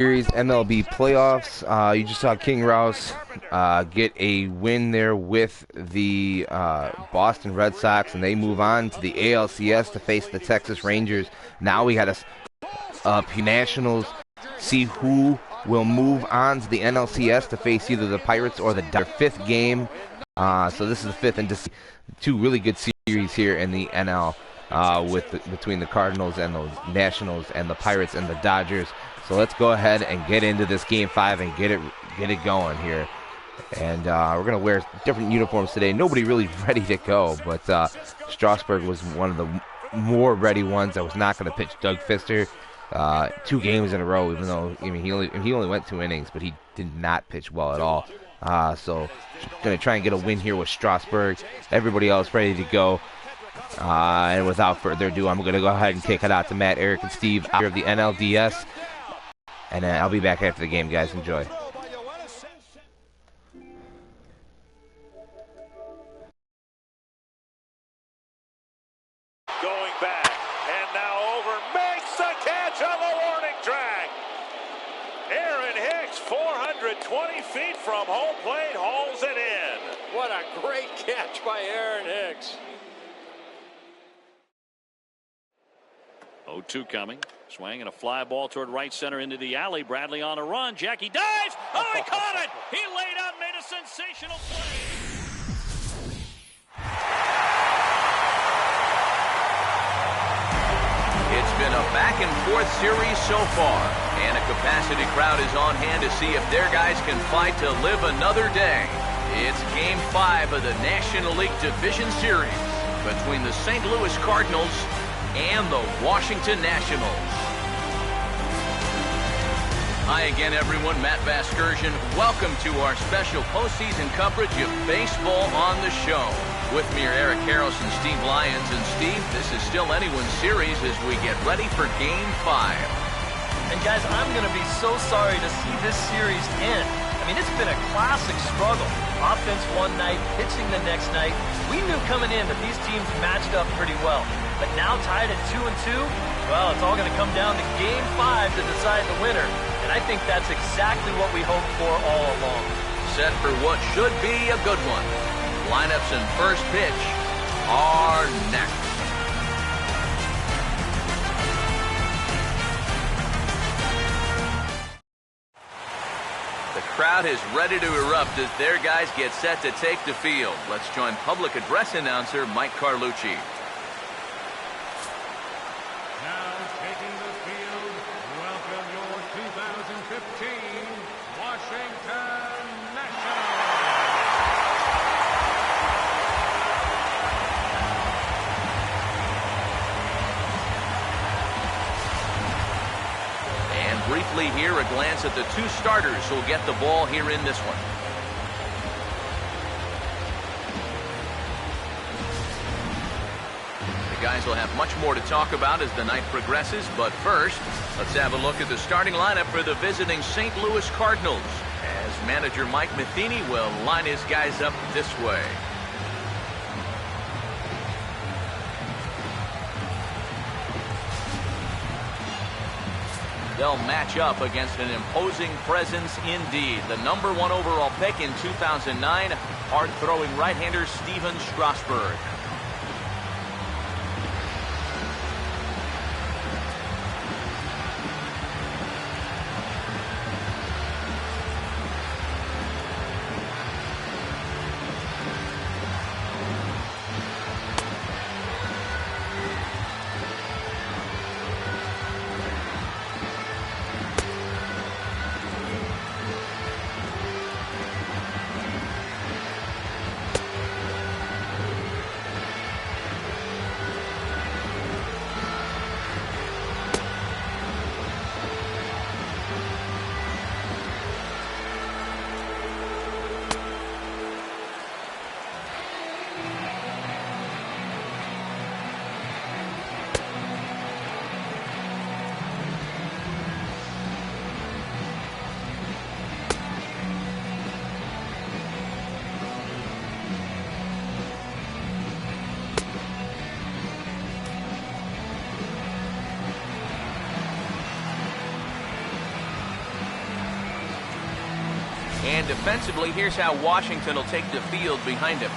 Series MLB playoffs. You just saw King Rouse get a win there with the Boston Red Sox, and they move on to the ALCS to face the Texas Rangers. Now we got Nationals see who will move on to the NLCS to face either the Pirates or their fifth game. So this is the fifth, and just two really good series here in the NL between the Cardinals and the Nationals and the Pirates and the Dodgers. So let's go ahead and get into this Game 5 and get it going here. And we're going to wear different uniforms today. Nobody really ready to go, but Strasburg was one of the more ready ones. I was not going to pitch Doug Fister 2 games in a row, even though he only went 2 innings, but he did not pitch well at all. So going to try and get a win here with Strasburg. Everybody else ready to go. And without further ado, I'm going to go ahead and kick it out to Matt, Eric, and Steve out of the NLDS. And I'll be back after the game, guys. Enjoy. Going back, and now over, makes the catch on the warning track. Aaron Hicks, 420 feet from home plate, hauls it in. What a great catch by Aaron Hicks. 0-2 coming. Swing and a fly ball toward right center into the alley. Bradley on a run. Jackie dives. Oh, he caught it. He laid out and made a sensational play. It's been a back-and-forth series so far, and a capacity crowd is on hand to see if their guys can fight to live another day. It's Game 5 of the National League Division Series between the St. Louis Cardinals and the Washington Nationals. Hi again, everyone. Matt Vasgersian. Welcome to our special postseason coverage of baseball on the show. With me are Eric Harrelson, Steve Lyons, and Steve, this is still anyone's series as we get ready for Game 5. And guys, I'm going to be so sorry to see this series end. I mean, it's been a classic struggle. Offense one night, pitching the next night. We knew coming in that these teams matched up pretty well. But now tied at 2-2, well, it's all going to come down to Game 5 to decide the winner. And I think that's exactly what we hoped for all along. Set for what should be a good one. Lineups and first pitch are next. The crowd is ready to erupt as their guys get set to take the field. Let's join public address announcer Mike Carlucci. Now taking the field, welcome your 2015 Washington Nationals. And briefly here, a glance at the 2 starters who'll get the ball here in this one. Guys will have much more to talk about as the night progresses, but first, let's have a look at the starting lineup for the visiting St. Louis Cardinals, as manager Mike Matheny will line his guys up this way. They'll match up against an imposing presence indeed. The #1 overall pick in 2009, hard-throwing right-hander Steven Strasburg. And defensively, here's how Washington will take the field behind him.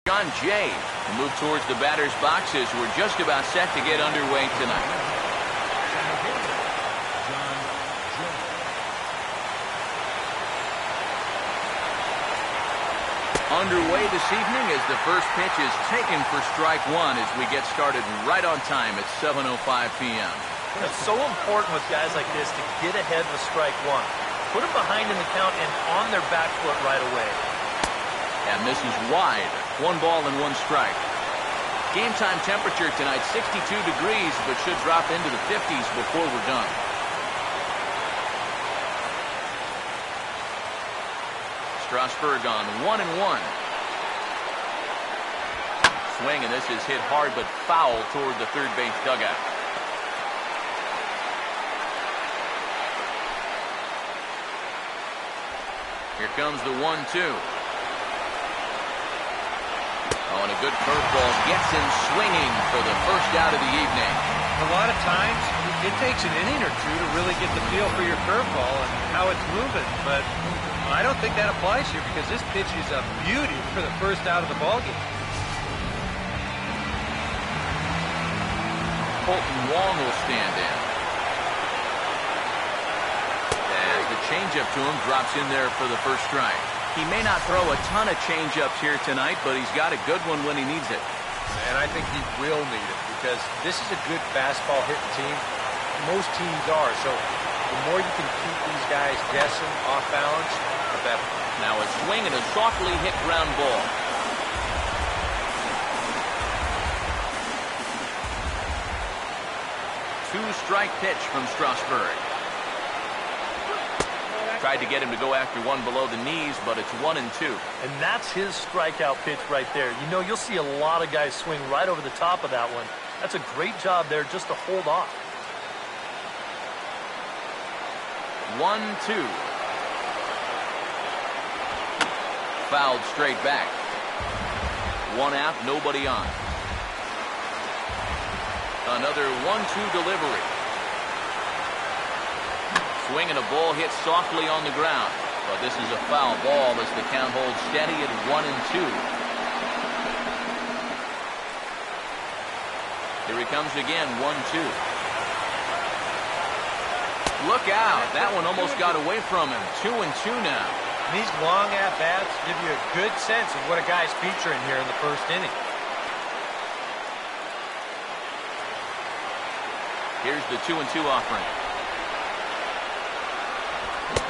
John Jay will move towards the batter's boxes. We're just about set to get underway tonight. Underway this evening as the first pitch is taken for strike one as we get started right on time at 7:05 p.m. It's so important with guys like this to get ahead with strike one. Put them behind in the count and on their back foot right away. And this is wide. 1 ball and 1 strike. Game time temperature tonight 62 degrees, but should drop into the 50s before we're done. Strasburg on 1-1. Swing, and this is hit hard but foul toward the third base dugout. Here comes the 1-2. Oh, and a good curveball gets him swinging for the first out of the evening. A lot of times, it takes an inning or two to really get the feel for your curveball and how it's moving. But I don't think that applies here because this pitch is a beauty for the first out of the ballgame. Colton Wong will stand in. As the changeup to him drops in there for the first strike. He may not throw a ton of changeups here tonight, but he's got a good one when he needs it. And I think he will need it because this is a good fastball hitting team. Most teams are. So the more you can keep these guys guessing off balance, the better. Now a swing and a softly hit ground ball. Two-strike pitch from Strasburg. Tried to get him to go after one below the knees, but it's 1-2. And that's his strikeout pitch right there. You know, you'll see a lot of guys swing right over the top of that one. That's a great job there just to hold off. 1-2. Fouled straight back. 1 out, nobody on. Another 1-2 delivery. Swing and a ball hit softly on the ground. But this is a foul ball as the count holds steady at 1-2. Here he comes again, 1-2. Look out. That one almost got away from him. 2-2 now. These long at-bats give you a good sense of what a guy's featuring here in the first inning. Here's the 2-2 offering.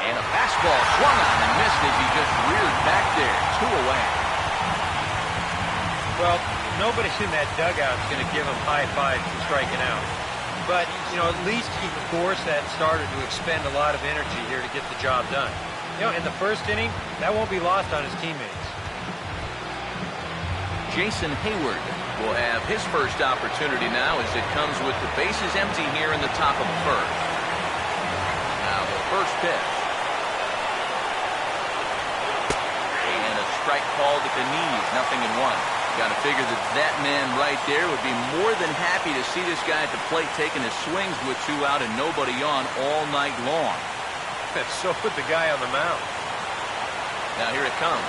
And a fastball swung on and missed as he just reared back there. 2 away. Well, nobody in that dugout is going to give him high fives for striking out. But, you know, at least he forced that starter to expend a lot of energy here to get the job done. You know, in the first inning, that won't be lost on his teammates. Jason Hayward will have his first opportunity now as it comes with the bases empty here in the top of the first. Now the first pitch. And a strike called at the knees, 0-1. Got to figure that that man right there would be more than happy to see this guy at the plate taking his swings with 2 out and nobody on all night long. So would the guy on the mound. Now here it comes.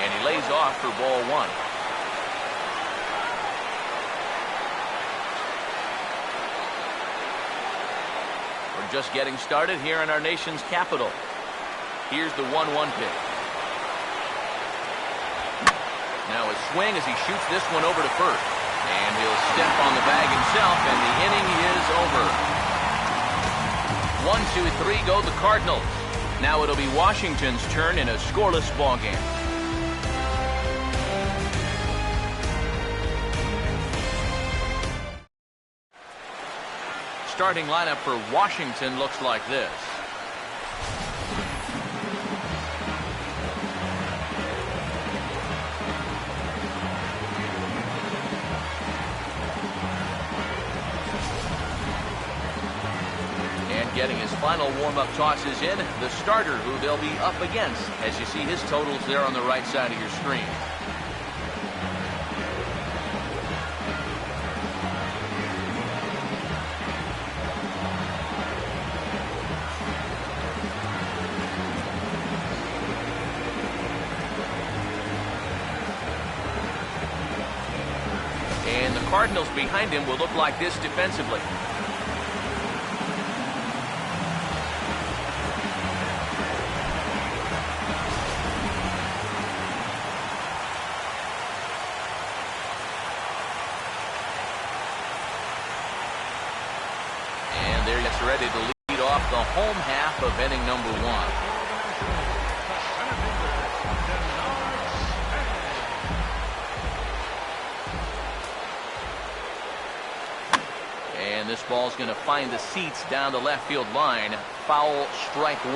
And he lays off for ball 1. We're just getting started here in our nation's capital. Here's the 1-1 pitch. Now a swing as he shoots this one over to first. And he'll step on the bag himself, and the inning is over. 1, 2, 3 go the Cardinals. Now it'll be Washington's turn in a scoreless ball game. Starting lineup for Washington looks like this. Getting his final warm-up tosses in, the starter who they'll be up against, as you see his totals there on the right side of your screen. And the Cardinals behind him will look like this defensively. And there gets ready to lead off the home half of inning number 1. And this ball's going to find the seats down the left field line. Foul, strike 1.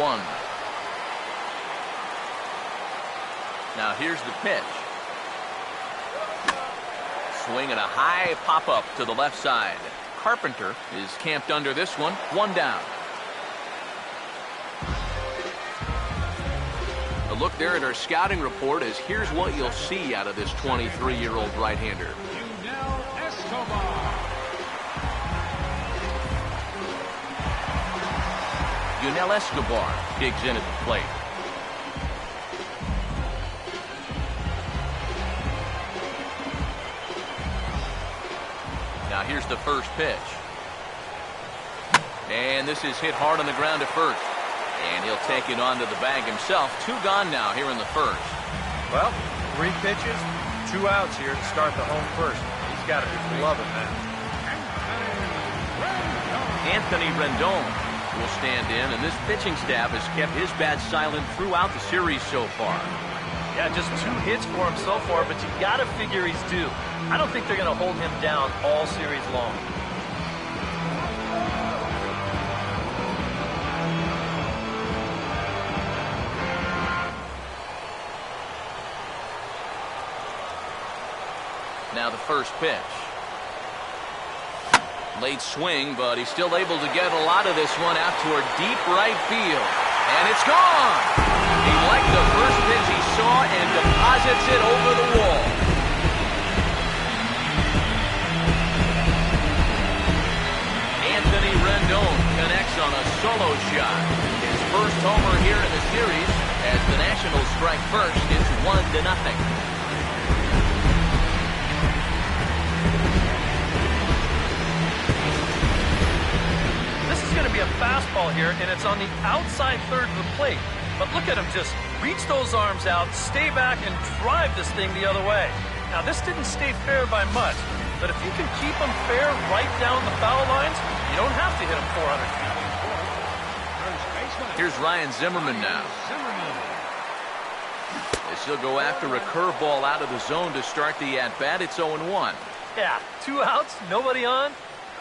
Now here's the pitch. Swing and a high pop-up to the left side. Carpenter is camped under this one. 1 down. A look there at our scouting report as here's what you'll see out of this 23-year-old right-hander. Yunel Escobar digs in at the plate. Now here's the first pitch. And this is hit hard on the ground to first. And he'll take it onto the bag himself. 2 gone now here in the first. Well, 3 pitches, 2 outs here to start the home first. He's got to be loving that. Anthony Rendon will stand in, and this pitching staff has kept his bat silent throughout the series so far. Yeah, just 2 hits for him so far, but you got to figure he's due. I don't think they're going to hold him down all series long. Now the first pitch. Late swing, but he's still able to get a lot of this one out toward deep right field. And it's gone! He liked the first pitch he saw and deposits it over the wall. Anthony Rendon connects on a solo shot. His first homer here in the series as the Nationals strike first. It's 1-0. Going to be a fastball here, and it's on the outside third of the plate. But look at him just reach those arms out, stay back, and drive this thing the other way. Now, this didn't stay fair by much, but if you can keep them fair right down the foul lines, you don't have to hit them 400 feet. Here's Ryan Zimmerman now. As he'll go after a curveball out of the zone to start the at-bat. It's 0-1. Yeah, 2 outs, nobody on.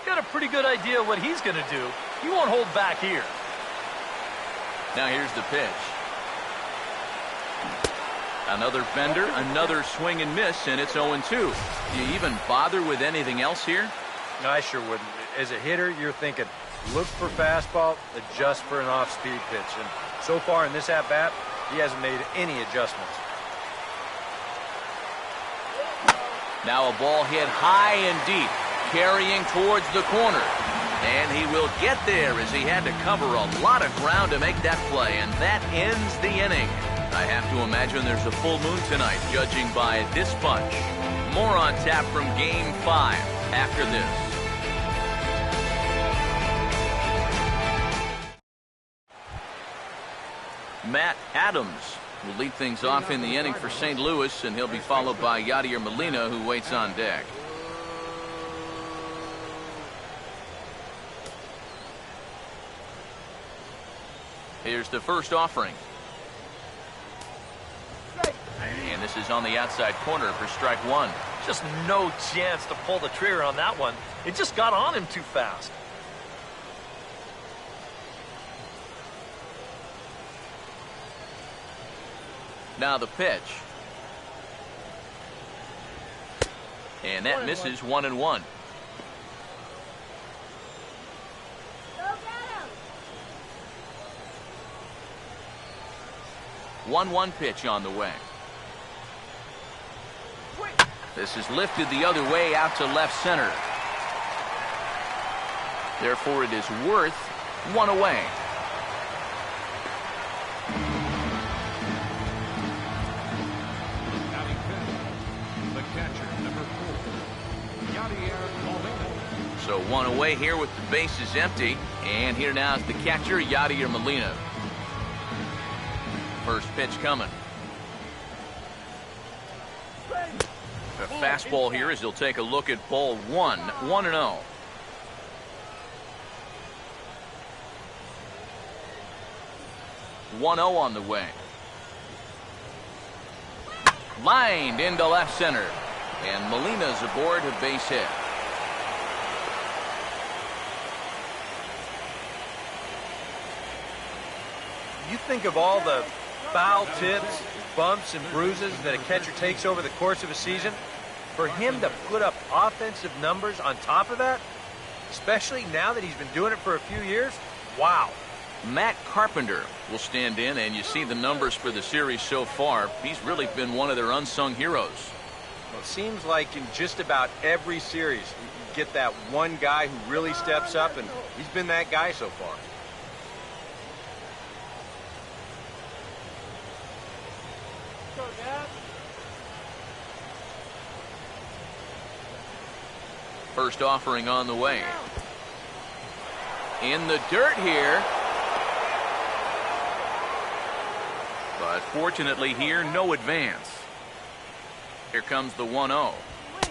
Got a pretty good idea what he's going to do. He won't hold back here. Now here's the pitch. Another bender, another swing and miss, and it's 0-2. Do you even bother with anything else here? No, I sure wouldn't. As a hitter, you're thinking, look for fastball, adjust for an off-speed pitch. And so far in this at-bat, he hasn't made any adjustments. Now a ball hit high and deep, carrying towards the corner. And he will get there as he had to cover a lot of ground to make that play. And that ends the inning. I have to imagine there's a full moon tonight, judging by this bunch. More on tap from Game 5 after this. Matt Adams will lead things off in the inning for St. Louis, and he'll be followed by Yadier Molina, who waits on deck. Here's the first offering. And this is on the outside corner for strike 1. Just no chance to pull the trigger on that one. It just got on him too fast. Now the pitch. And that misses 1-1. 1-1 pitch on the way. This is lifted the other way out to left center. Therefore, it is worth 1 away. Batting fifth, the catcher, number 4, Yadier Molina. So 1 away here with the bases empty. And here now is the catcher, Yadier Molina. First pitch coming. A fastball here as he'll take a look at ball 1. 1-0. On the way. Lined into left center. And Molina's aboard a base hit. You think of all the foul tips, bumps, and bruises that a catcher takes over the course of a season. For him to put up offensive numbers on top of that, especially now that he's been doing it for a few years, wow. Matt Carpenter will stand in, and you see the numbers for the series so far. He's really been one of their unsung heroes. Well, it seems like in just about every series, you get that one guy who really steps up, and he's been that guy so far. First offering on the way. In the dirt here. But fortunately here, no advance. Here comes the 1-0.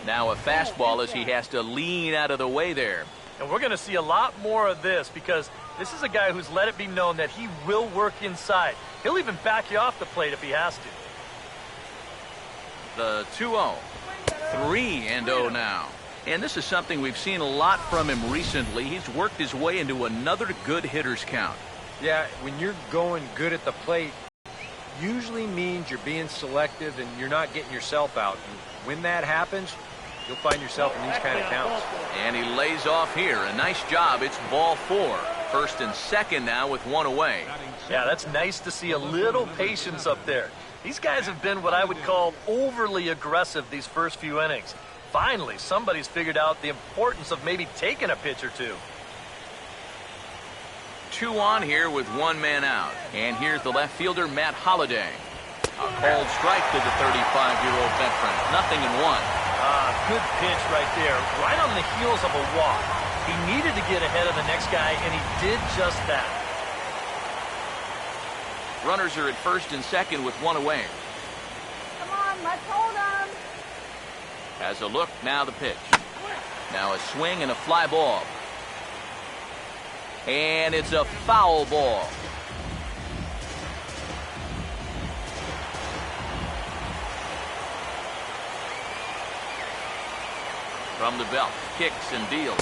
Now a fastball as he has to lean out of the way there. And we're going to see a lot more of this because this is a guy who's let it be known that he will work inside. He'll even back you off the plate if he has to. The 2-0. 3-0 now. And this is something we've seen a lot from him recently. He's worked his way into another good hitter's count. Yeah, when you're going good at the plate, usually means you're being selective and you're not getting yourself out. And when that happens, you'll find yourself in these kind of counts. And he lays off here. A nice job. It's ball 4. First and second now with 1 away. Yeah, that's nice to see a little patience up there. These guys have been what I would call overly aggressive these first few innings. Finally, somebody's figured out the importance of maybe taking a pitch or two. 2 on here with 1 man out. And here's the left fielder, Matt Holliday. A called strike to the 35-year-old veteran. Nothing in 1. Good pitch right there, right on the heels of a walk. He needed to get ahead of the next guy, and he did just that. Runners are at first and second with 1 away. Come on, let's hold him. Has a look, now the pitch. Now a swing and a fly ball. And it's a foul ball. From the belt, kicks and deals.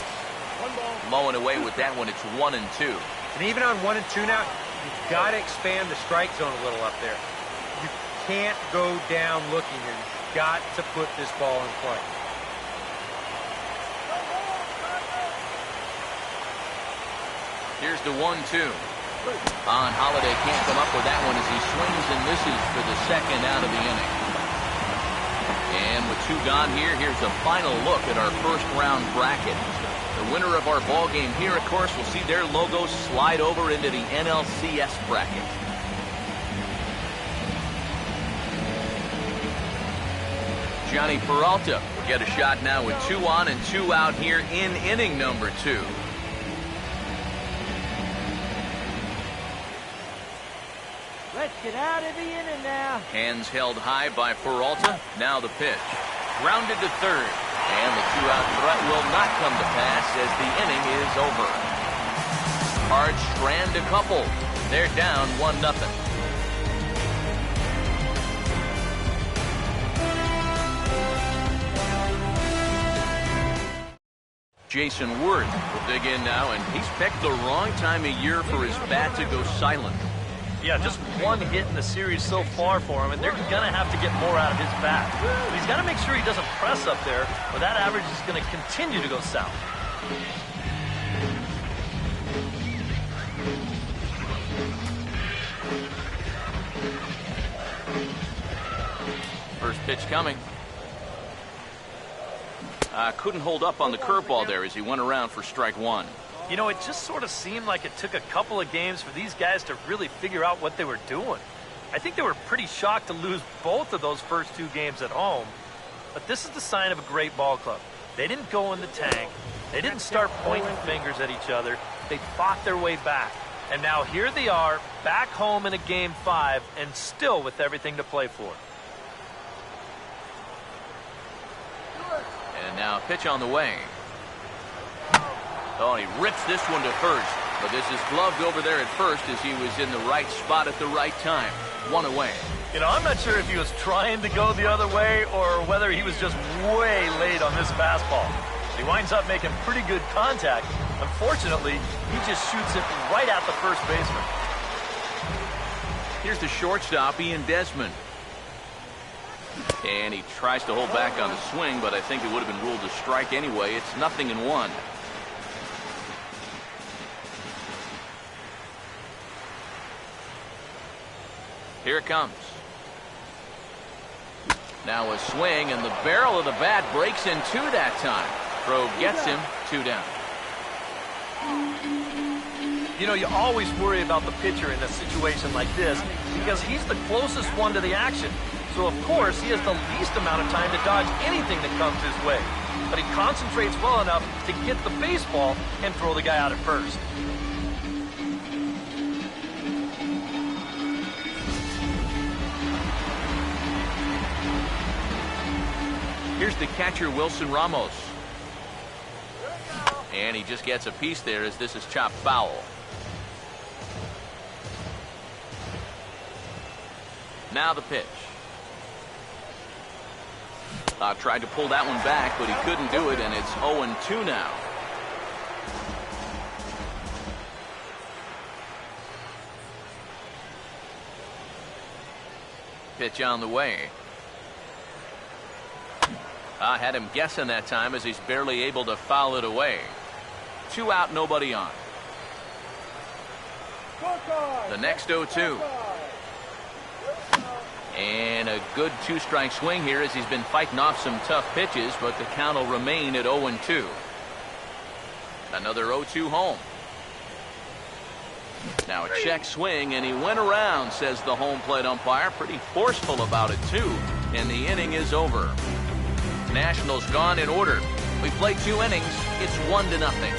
Low and away with that one, it's 1-2. And even on 1-2 now, you've got to expand the strike zone a little up there. You can't go down looking here. You've got to put this ball in play. Here's the 1-2. On Holiday can't come up with that one as he swings and misses for the second out of the inning. And with 2 gone here, here's a final look at our first round bracket. The winner of our ball game here, of course, will see their logo slide over into the NLCS bracket. Johnny Peralta will get a shot now with 2 on and 2 out here in inning number 2. Let's get out of the inning now. Hands held high by Peralta. Now the pitch. Grounded to third. And the 2-out threat will not come to pass as the inning is over. Cards strand a couple. They're down 1-0. Jason Worth will dig in now, and he's picked the wrong time of year for his bat to go silent. Yeah, just 1 hit in the series so far for him, and they're going to have to get more out of his bat. But he's got to make sure he doesn't press up there, or that average is going to continue to go south. Pitch coming. Couldn't hold up on the curveball there as he went around for strike one. You know, it just sort of seemed like it took a couple of games for these guys to really figure out what they were doing. I think they were pretty shocked to lose both of those first 2 games at home. But this is the sign of a great ball club. They didn't go in the tank. They didn't start pointing fingers at each other. They fought their way back. And now here they are, back home in a Game 5, and still with everything to play for. And now a pitch on the way. Oh, and he rips this one to first. But this is gloved over there at first as he was in the right spot at the right time. 1 away. You know, I'm not sure if he was trying to go the other way or whether he was just way late on this fastball. He winds up making pretty good contact. Unfortunately, he just shoots it right at the first baseman. Here's the shortstop, Ian Desmond. And he tries to hold back on the swing, but I think it would have been ruled a strike anyway. It's 0-1. Here it comes. Now a swing, and the barrel of the bat breaks in 2 that time. Throw gets him, 2 down. You know, you always worry about the pitcher in a situation like this because he's the closest one to the action. So, of course, he has the least amount of time to dodge anything that comes his way. But he concentrates well enough to get the baseball and throw the guy out at first. Here's the catcher, Wilson Ramos. And he just gets a piece there as this is chopped foul. Now the pitch. Tried to pull that one back, but he couldn't do it, and it's 0-2 now. Pitch on the way. I had him guessing that time as he's barely able to foul it away. 2 out, nobody on. The next 0-2. And a good 2-strike swing here as he's been fighting off some tough pitches, but the count will remain at 0-2. Another 0-2 home. Now a check swing, and he went around, says the home plate umpire. Pretty forceful about it, too. And the inning is over. Nationals gone in order. We played 2 innings. It's 1-0.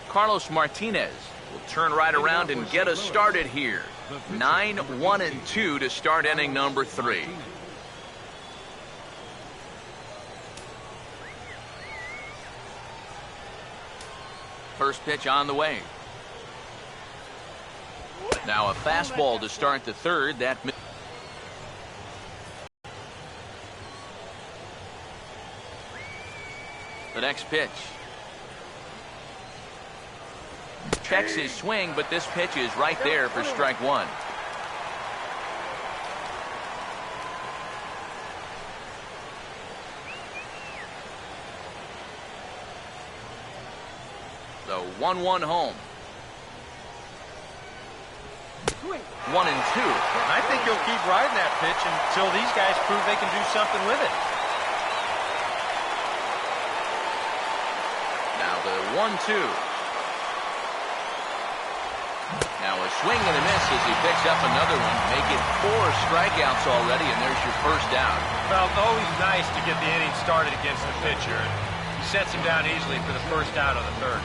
Carlos Martinez will turn right around and get us started here. 9-1-2 to start inning number 3. First pitch on the way. Now a fastball to start the third. The next pitch. Checks his swing, but this pitch is right there for strike 1. The 1-1 home. 1-2. I think he'll keep riding that pitch until these guys prove they can do something with it. Now the 1-2. Now a swing and a miss as he picks up another one. Make it 4 strikeouts already, and there's your first out. Well, it's always nice to get the inning started against the pitcher. He sets him down easily for the first out of the third.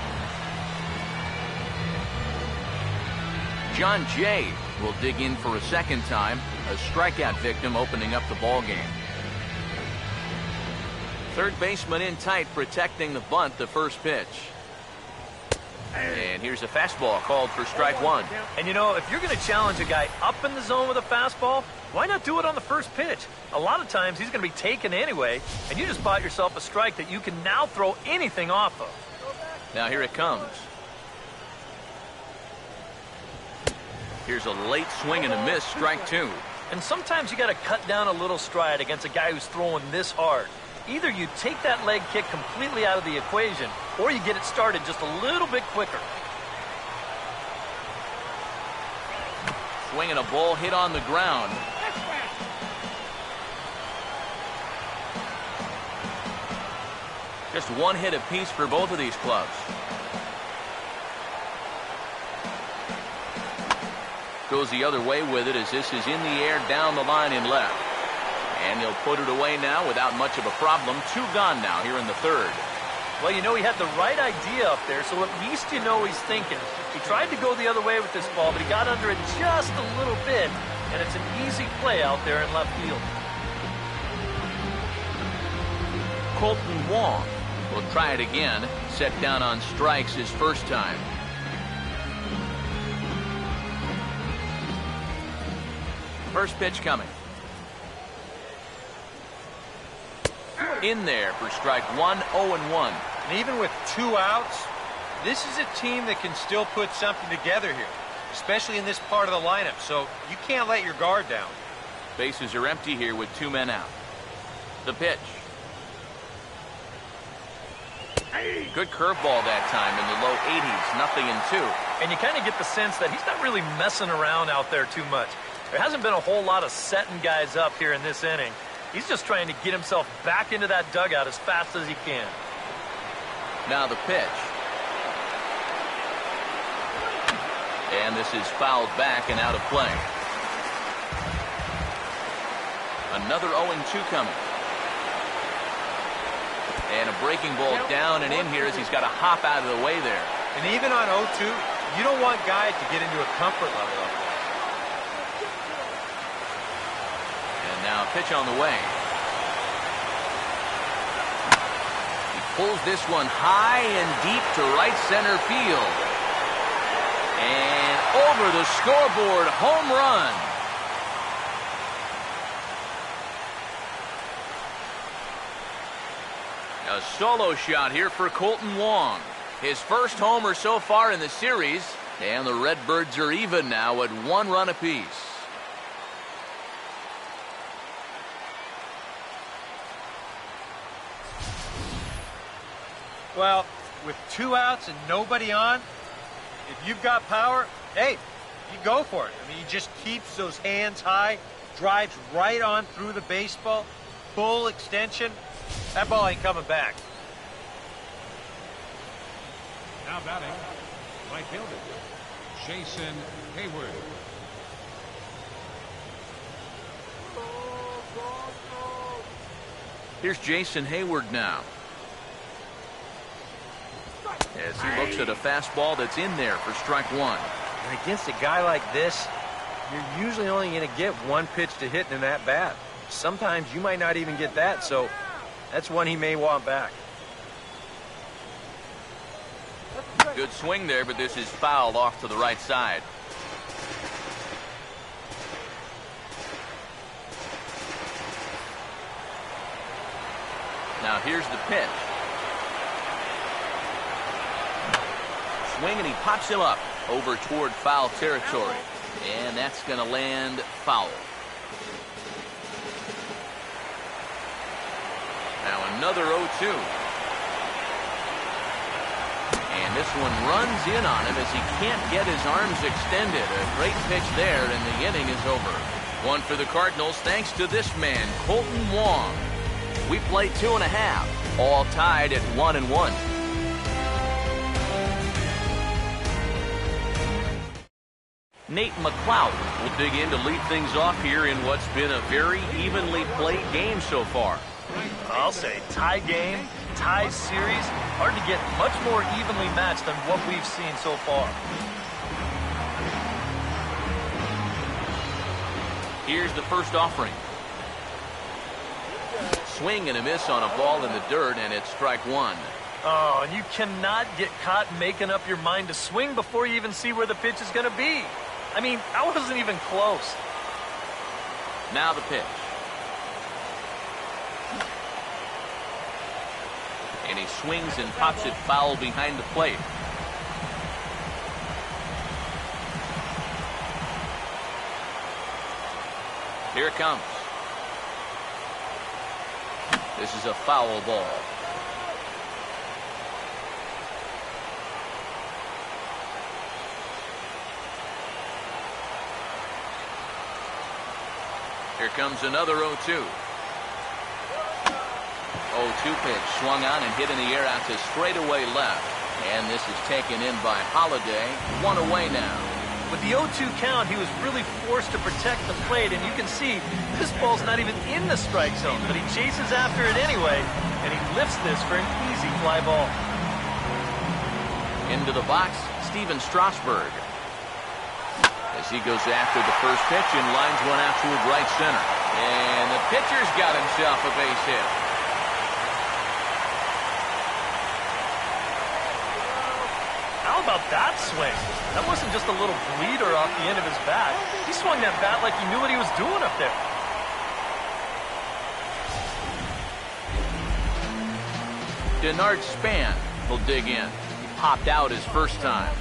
John Jay will dig in for a second time. A strikeout victim opening up the ball game. Third baseman in tight, protecting the bunt, the first pitch. And here's a fastball called for strike 1. And you know, if you're going to challenge a guy up in the zone with a fastball, why not do it on the first pitch? A lot of times he's going to be taken anyway, and you just bought yourself a strike that you can now throw anything off of. Now here it comes. Here's a late swing and a miss, strike 2. And sometimes you got to cut down a little stride against a guy who's throwing this hard. Either you take that leg kick completely out of the equation, or you get it started just a little bit quicker. Swinging a ball hit on the ground. Just one hit apiece for both of these clubs. Goes the other way with it as this is in the air down the line in left. And he'll put it away now without much of a problem. 2 gone now here in the third. Well, you know, he had the right idea up there, so at least you know he's thinking. He tried to go the other way with this ball, but he got under it just a little bit, and it's an easy play out there in left field. Colton Wong will try it again. Set down on strikes his first time. First pitch coming. In there for strike 1, 0-1. And even with 2 outs, this is a team that can still put something together here, especially in this part of the lineup, so you can't let your guard down. Bases are empty here with 2 men out. The pitch. Good curveball that time in the low 80s, 0-2. And you kind of get the sense that he's not really messing around out there too much. There hasn't been a whole lot of setting guys up here in this inning. He's just trying to get himself back into that dugout as fast as he can. Now the pitch. And this is fouled back and out of play. Another 0-2 coming. And a breaking ball down and in here as he's got to hop out of the way there. And even on 0-2, you don't want guys to get into a comfort level up there. And now pitch on the way. He pulls this one high and deep to right center field. And over the scoreboard, home run. A solo shot here for Colton Wong. His first homer so far in the series. And the Redbirds are even now at 1 run apiece. Well, with 2 outs and nobody on, if you've got power, hey, you go for it. I mean, he just keeps those hands high, drives right on through the baseball, full extension. That ball ain't coming back. Now batting, right fielder, Jason Hayward. Here's Jason Hayward now. As he looks at a fastball that's in there for strike 1. And against a guy like this, you're usually only going to get 1 pitch to hit in that bat. Sometimes you might not even get that, so that's one he may want back. Good swing there, but this is fouled off to the right side. Now here's the pitch. Swing and he pops him up over toward foul territory. And that's going to land foul. Now another 0-2. And this one runs in on him as he can't get his arms extended. A great pitch there, and the inning is over. 1 for the Cardinals thanks to this man, Colton Wong. We play 2.5, all tied at 1-1. Nate McLeod will dig in to lead things off here in what's been a very evenly played game so far. I'll say tie game, tie series. Hard to get much more evenly matched than what we've seen so far. Here's the first offering. Swing and a miss on a ball in the dirt, and it's strike 1. Oh, and you cannot get caught making up your mind to swing before you even see where the pitch is going to be. I mean, that wasn't even close. Now the pitch. And he swings and pops it foul behind the plate. Here it comes. This is a foul ball. Here comes another 0-2. 0-2 pitch swung on and hit in the air out to straightaway left. And this is taken in by Holiday. 1 away now. With the 0-2 count, he was really forced to protect the plate, and you can see this ball's not even in the strike zone, but he chases after it anyway, and he lifts this for an easy fly ball. Into the box, Steven Strasburg. As he goes after the first pitch and lines one out toward right center. And the pitcher's got himself a base hit. How about that swing? That wasn't just a little bleeder off the end of his bat. He swung that bat like he knew what he was doing up there. Denard Span will dig in. He popped out his first time.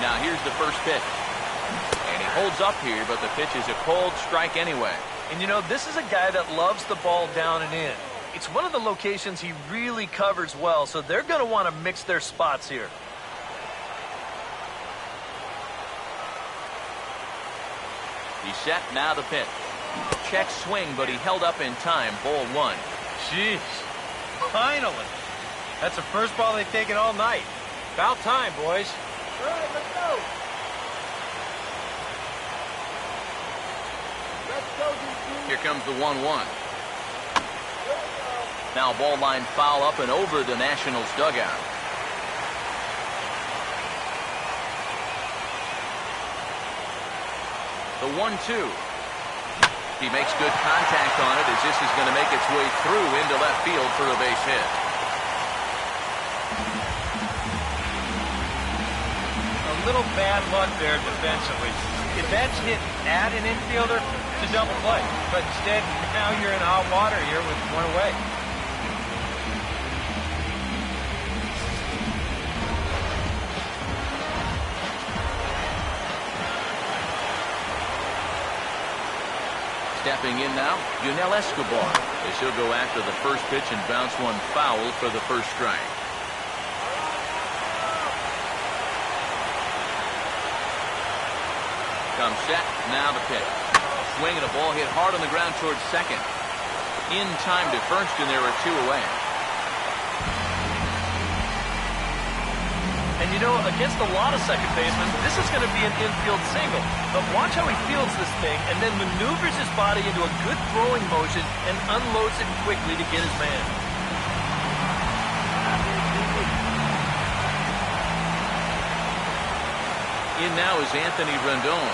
Now here's the first pitch. And he holds up here, but the pitch is a cold strike anyway. And you know, this is a guy that loves the ball down and in. It's one of the locations he really covers well, so they're going to want to mix their spots here. He's set, now the pitch. Check swing, but he held up in time. Ball 1. Jeez. Finally. That's the first ball they've taken all night. About time, boys. All right, let's go. Let's go, DC. Here comes the 1-1. Now ball line foul up and over the Nationals dugout. The 1-2. He makes good contact on it as this is going to make its way through into left field for a base hit. A little bad luck there defensively. If that's hit at an infielder, it's a double play. But instead, now you're in hot water here with one away. Stepping in now, Yunel Escobar, as he'll go after the first pitch and bounce one foul for the first strike. Comes set, now the pitch. Swing and a ball hit hard on the ground towards second. In time to first, and there are 2 away. And you know, against a lot of second basemen, this is going to be an infield single. But watch how he fields this thing and then maneuvers his body into a good throwing motion and unloads it quickly to get his man. In now is Anthony Rendon,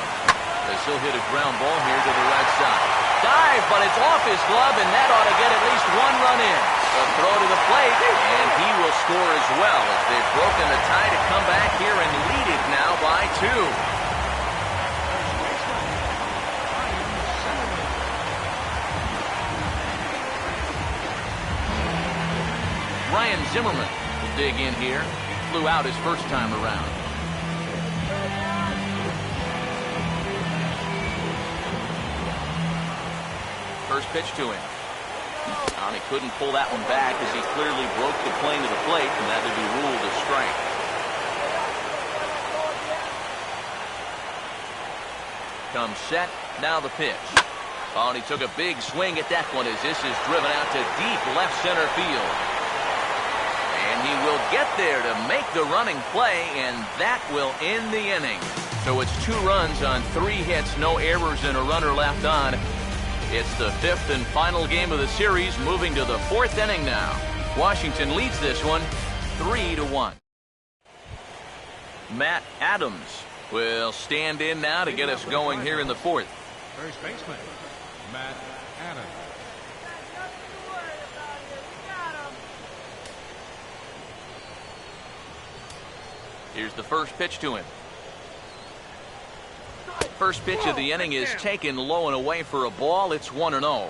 as he'll hit a ground ball here to the right side. Dive, but it's off his glove, and that ought to get at least 1 run in. A throw to the plate, and he will score as well as they've broken the tie to come back here and lead it now by 2. Ryan Zimmerman will dig in here. He flew out his first time around. First pitch to him. And he couldn't pull that one back as he clearly broke the plane to the plate, and that would be ruled a strike. Comes set, now the pitch. Oh, and he took a big swing at that one as this is driven out to deep left center field. And he will get there to make the running play, and that will end the inning. So it's 2 runs on 3 hits, no errors, and a runner left on. It's the 5th and final game of the series, moving to the 4th inning now. Washington leads this one 3-1. Matt Adams will stand in now to get us going here in the 4th. First baseman, Matt Adams. Here's the first pitch to him. First pitch of the inning is taken low and away for a ball. It's 1-0.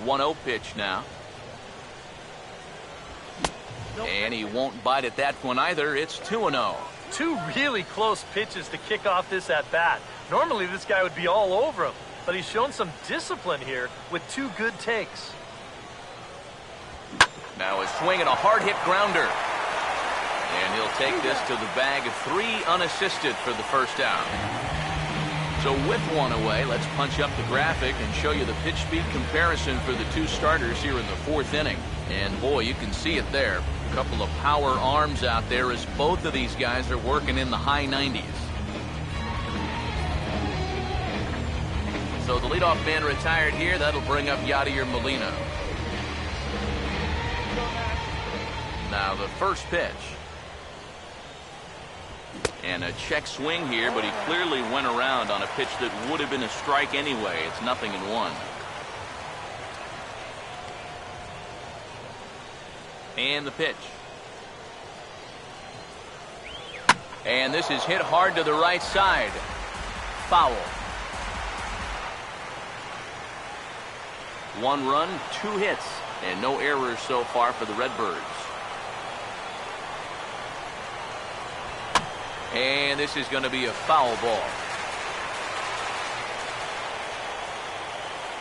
1-0 pitch now. And he won't bite at that one either. It's 2-0. Two really close pitches to kick off this at-bat. Normally this guy would be all over him, but he's shown some discipline here with two good takes. Now a swing and a hard-hit grounder. And he'll take this to the bag of 3 unassisted for the first out. So with one away, let's punch up the graphic and show you the pitch speed comparison for the two starters here in the 4th inning. And boy, you can see it there. A couple of power arms out there as both of these guys are working in the high 90s. So the leadoff man retired here. That'll bring up Yadier Molina. Now the first pitch. And a check swing here, but he clearly went around on a pitch that would have been a strike anyway. It's 0-1. And the pitch. And this is hit hard to the right side. Foul. 1 run, 2 hits, and no errors so far for the Redbirds. And this is going to be a foul ball.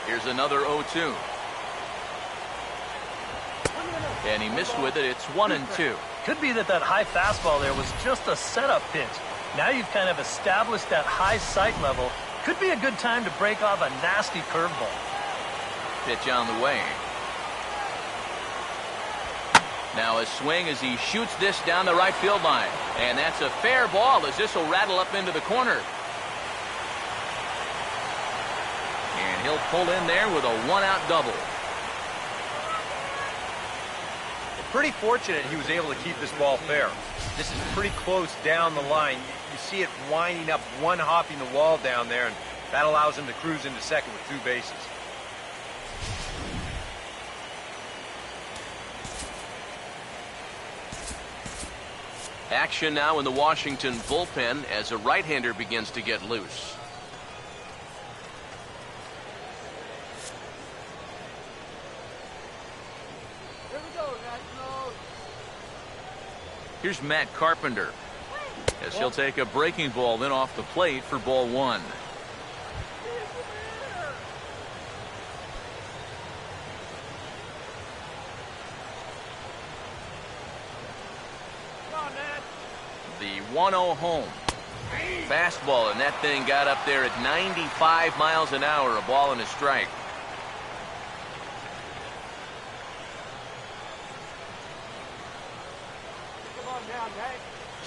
Here's another 0-2. And he missed with it. It's 1-2. Could be that high fastball there was just a setup pitch. Now you've kind of established that high sight level. Could be a good time to break off a nasty curveball. Pitch on the way. Now a swing as he shoots this down the right field line. And that's a fair ball as this will rattle up into the corner. And he'll pull in there with a 1-out double. Pretty fortunate he was able to keep this ball fair. This is pretty close down the line. You see it winding up, one hopping the wall down there, and that allows him to cruise into second with 2 bases. Action now in the Washington bullpen as a right-hander begins to get loose. Here's Matt Carpenter as he'll take a breaking ball in off the plate for ball 1. The 1-0 home. Fastball, and that thing got up there at 95 miles an hour, a ball and a strike.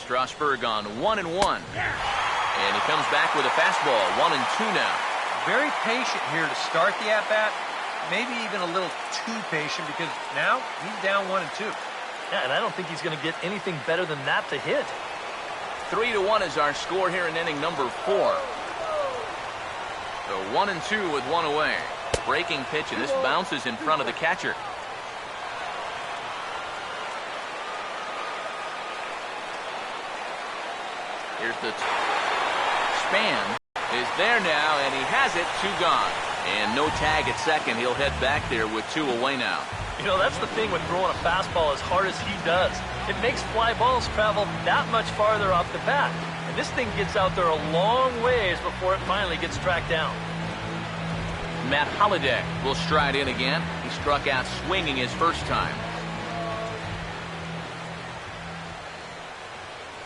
Strasburg on 1-1. And he comes back with a fastball, 1-2 now. Very patient here to start the at-bat. Maybe even a little too patient because now he's down 1-2. Yeah, and I don't think he's going to get anything better than that to hit. 3-1 is our score here in inning number 4. So 1-2 with 1 away. Breaking pitch, and this bounces in front of the catcher. Here's the Span is there now, and he has it. 2 gone. And no tag at second. He'll head back there with 2 away now. You know, that's the thing with throwing a fastball as hard as he does. It makes fly balls travel that much farther off the bat. And this thing gets out there a long ways before it finally gets tracked down. Matt Holliday will stride in again. He struck out swinging his first time.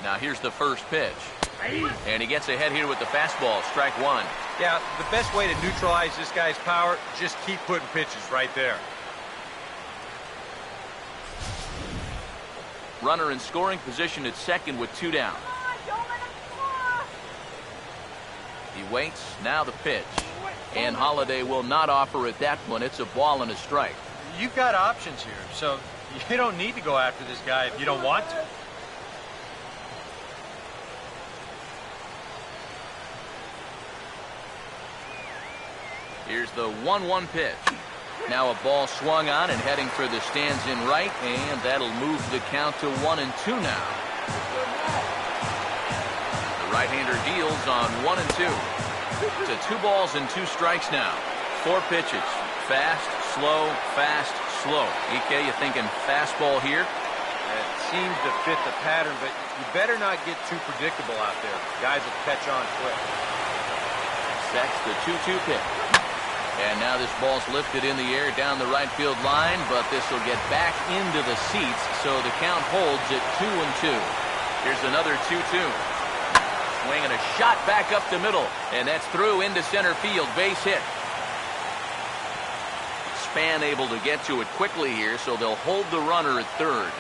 Now here's the first pitch. And he gets ahead here with the fastball, strike 1. Yeah, the best way to neutralize this guy's power, just keep putting pitches right there. Runner in scoring position at second with 2 down. He waits, now the pitch. And Holliday will not offer at that one. It's a ball and a strike. You've got options here, so you don't need to go after this guy if you don't want to. Here's the 1-1 pitch. Now a ball swung on and heading for the stands in right, and that'll move the count to 1-2 now. The right-hander deals on 1-2. To 2 balls and 2 strikes now. 4 pitches. Fast, slow, slow. EK, you thinking fastball here? It seems to fit the pattern, but you better not get too predictable out there. Guys will catch on quick. That's the 2-2 pitch. And now this ball's lifted in the air down the right field line, but this will get back into the seats, so the count holds at 2-2. Here's another 2-2. Swinging a shot back up the middle, and that's through into center field. Base hit. Span able to get to it quickly here, so they'll hold the runner at third.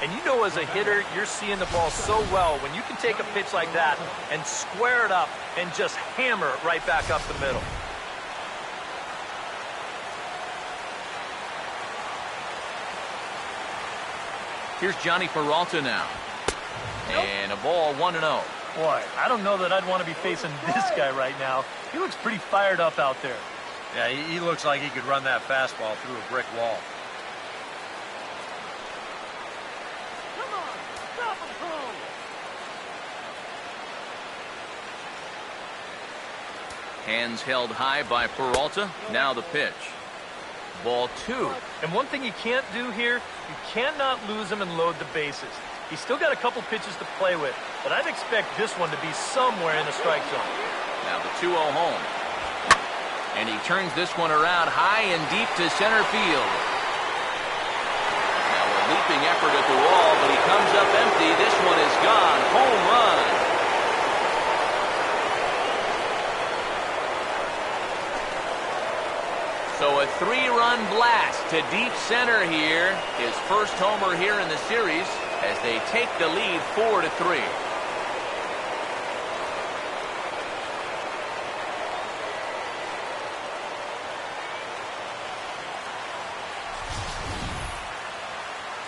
And you know, as a hitter, you're seeing the ball so well when you can take a pitch like that and square it up and just hammer it right back up the middle. Here's Johnny Peralta now. And a ball 1-0. Boy, I don't know that I'd want to be facing this guy right now. He looks pretty fired up out there. Yeah, he looks like he could run that fastball through a brick wall. Come on, stop him home. Hands held high by Peralta. Now the pitch. Ball 2. And one thing you can't do here, you cannot lose him and load the bases. He's still got a couple pitches to play with, but I'd expect this one to be somewhere in the strike zone. Now the 2-0 home. And he turns this one around high and deep to center field. Now a leaping effort at the wall, but he comes up empty. This one is gone. Home run. So a 3-run blast to deep center here. His first homer here in the series as they take the lead 4-3.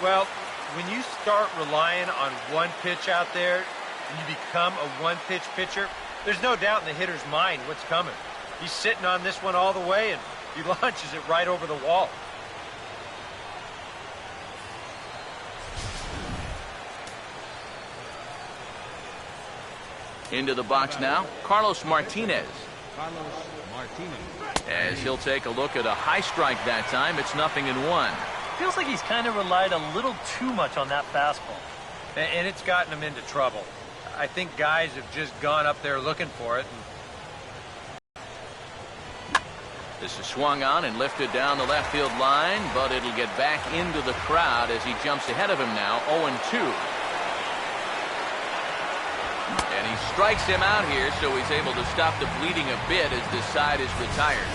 Well, when you start relying on one pitch out there and you become a one-pitch pitcher, there's no doubt in the hitter's mind what's coming. He's sitting on this one all the way, and he launches it right over the wall. Into the box now, Carlos Martinez. Carlos Martinez. As he'll take a look at a high strike that time, it's 0-1. Feels like he's kind of relied a little too much on that fastball. And it's gotten him into trouble. I think guys have just gone up there looking for it. This is swung on and lifted down the left field line, but it'll get back into the crowd as he jumps ahead of him now, 0-2. And he strikes him out here, so he's able to stop the bleeding a bit as this side is retired.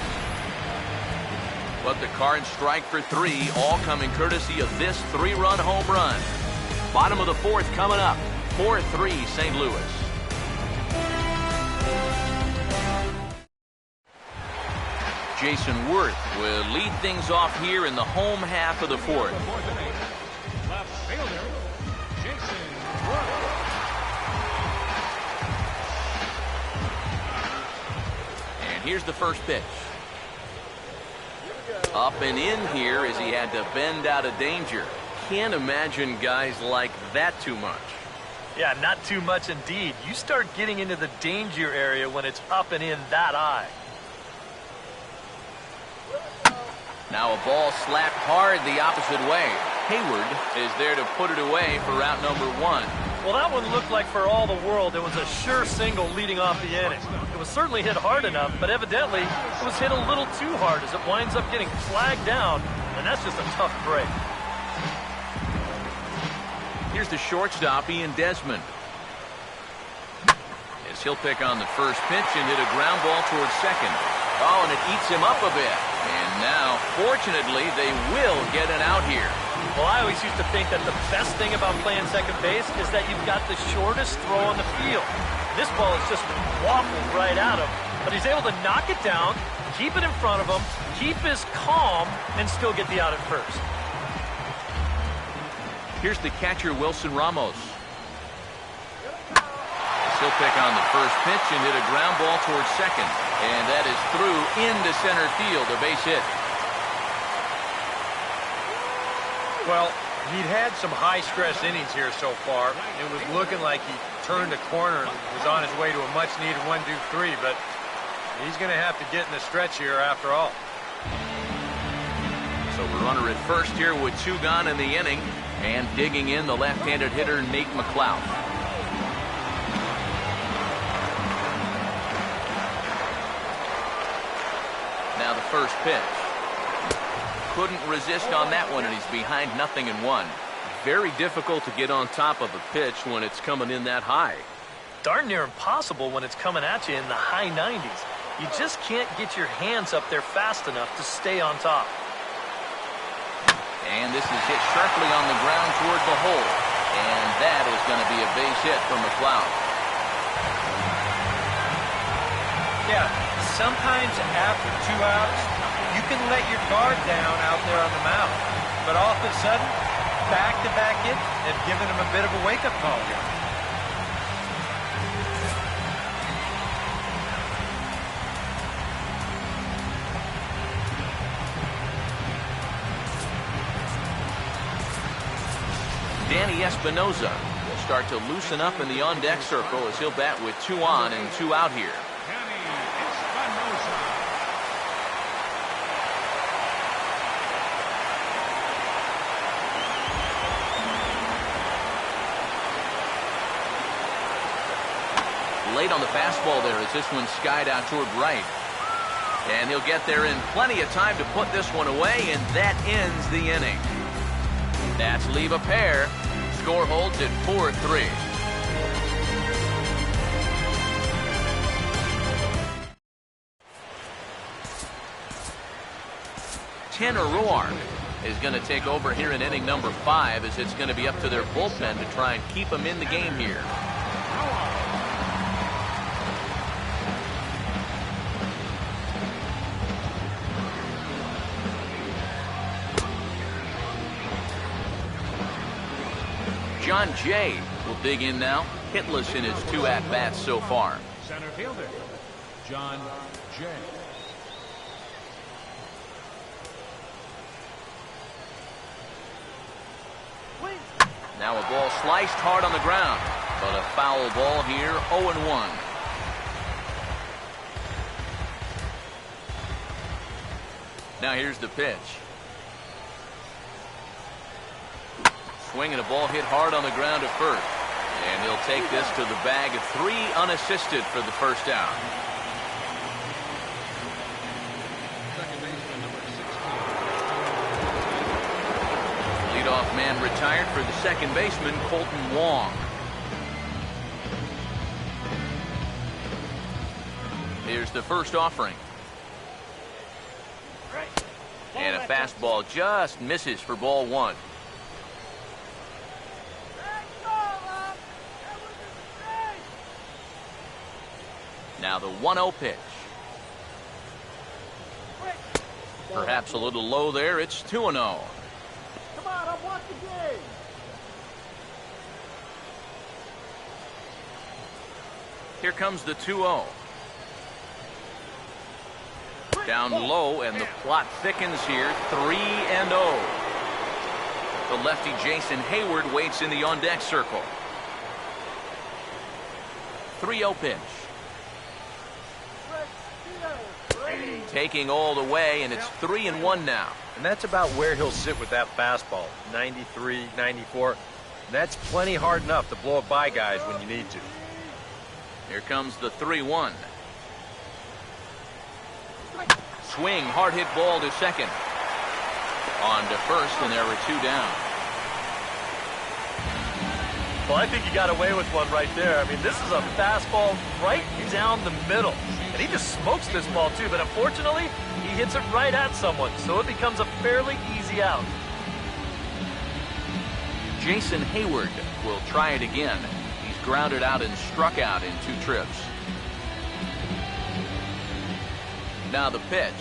But the Cards strike for 3, all coming courtesy of this 3-run home run. Bottom of the 4th coming up, 4-3 St. Louis. Jason Worth will lead things off here in the home half of the 4th. Left fielder, Jason Worth. And here's the first pitch. Up and in here as he had to bend out of danger. Can't imagine guys like that too much. Yeah, not too much indeed. You start getting into the danger area when it's up and in that high. Now a ball slapped hard the opposite way. Hayward is there to put it away for route number 1. Well, that one looked like for all the world it was a sure single leading off the inning. It was certainly hit hard enough, but evidently it was hit a little too hard as it winds up getting flagged down, and that's just a tough break. Here's the shortstop, Ian Desmond. As he'll pick on the first pitch and hit a ground ball towards second. Oh, and it eats him up a bit. And now, fortunately, they will get an out here. Well, I always used to think that the best thing about playing second base is that you've got the shortest throw on the field. This ball is just waffled right at him, but he's able to knock it down, keep it in front of him, keep his calm, and still get the out at first. Here's the catcher, Wilson Ramos. He'll pick on the first pitch and hit a ground ball towards second. And that is through into center field, a base hit. Well, he'd had some high-stress innings here so far. It was looking like he turned a corner and was on his way to a much-needed 1-2-3, but he's going to have to get in the stretch here after all. So The runner at first here with 2 gone in the inning, and digging in the left-handed hitter Nate McLeod. Now the first pitch. Couldn't resist on that one, and he's behind 0-1. Very difficult to get on top of a pitch when it's coming in that high. Darn near impossible when it's coming at you in the high 90s. You just can't get your hands up there fast enough to stay on top. And this is hit sharply on the ground toward the hole. And that is going to be a base hit for McLeod. Yeah, sometimes after 2 outs, you can let your guard down out there on the mound. But all of a sudden, back-to-back hits have given him a bit of a wake-up call here. Danny Espinoza will start to loosen up in the on-deck circle as he'll bat with 2 on and 2 out here. Late on the fastball there as this one skied out toward right. And he'll get there in plenty of time to put this one away, and that ends the inning. That's leave a pair. Score holds at 4-3. Tanner Roark is going to take over here in inning number 5, as it's going to be up to their bullpen to try and keep them in the game here. John Jay will dig in now, hitless in his 2 at-bats so far. Center fielder, John Jay. Now a ball sliced hard on the ground, but a foul ball here, 0-1. Now here's the pitch. Swinging a ball hit hard on the ground at first. And he'll take this to the bag of 3 unassisted for the first out. Second baseman, number 16. Leadoff man retired for the second baseman, Colton Wong. Here's the first offering. And a fastball just misses for ball 1. Now the 1-0 pitch. Perhaps a little low there. It's 2-0. Come on, I want the game. Here comes the 2-0. Down low, and the plot thickens here. 3-0. The lefty Jason Hayward waits in the on-deck circle. 3-0 pitch. Taking all the way, and it's 3-1 now. And that's about where he'll sit with that fastball. 93, 94. That's plenty hard enough to blow it by guys when you need to. Here comes the 3-1. Swing, hard hit ball to second. On to first, and there are 2 down. Well, I think he got away with one right there. I mean, this is a fastball right down the middle. And he just smokes this ball, too. But unfortunately, he hits it right at someone. So it becomes a fairly easy out. Jason Hayward will try it again. He's grounded out and struck out in 2 trips. Now the pitch.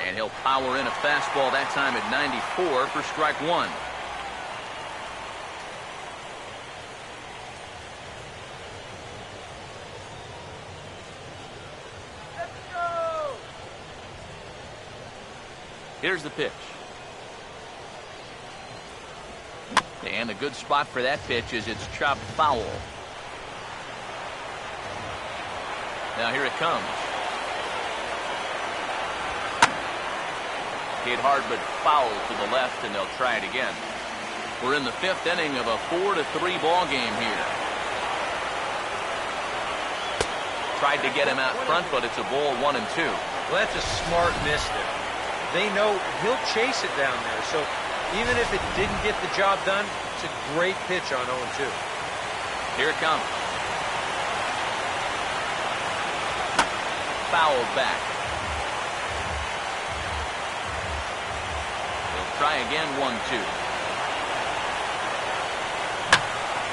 And he'll power in a fastball that time at 94 for strike 1. Let's go. Here's the pitch. And a good spot for that pitch is it's chopped foul. Now here it comes. Hit hard but foul to the left, and they'll try it again. We're in the 5th inning of a 4-3 ball game here. Tried to get him out front, but it's a ball 1-2. Well, that's a smart miss there. They know he'll chase it down there, so even if it didn't get the job done, it's a great pitch on 0-2. Here it comes. Fouled back. They'll try again, 1-2.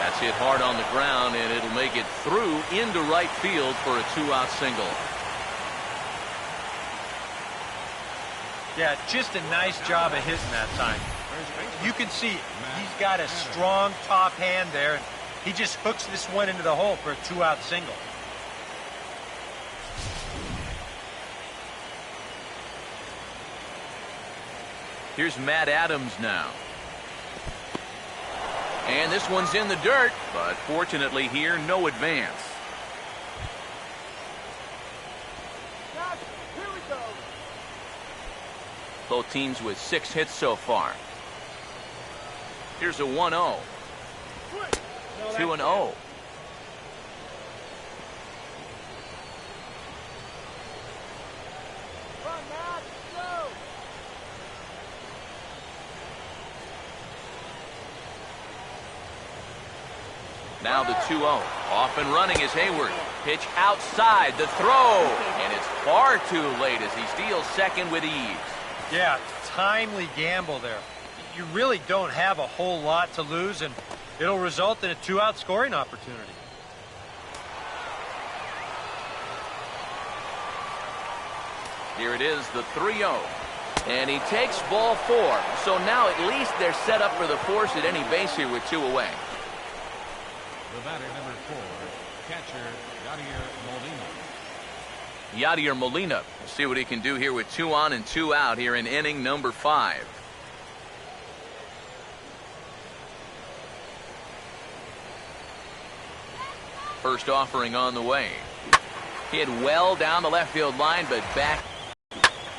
That's hit hard on the ground, and it'll make it through into right field for a 2-out single. Yeah, just a nice job of hitting that time. You can see he's got a strong top hand there, and he just hooks this one into the hole for a 2-out single. Here's Matt Adams now. And this one's in the dirt, but fortunately here, no advance. Here we go. Both teams with 6 hits so far. Here's a 1-0. 2-0. Now the 2-0. Off and running is Hayward. Pitch outside, the throw. And it's far too late as he steals second with ease. Yeah, timely gamble there. You really don't have a whole lot to lose, and it'll result in a 2-out scoring opportunity. Here it is, the 3-0. And he takes ball 4. So now at least they're set up for the force at any base here with 2 away. The batter, number 4, catcher Yadier Molina. We'll see what he can do here with 2 on and 2 out here in inning number 5. First offering on the way. Hit well down the left field line, but back.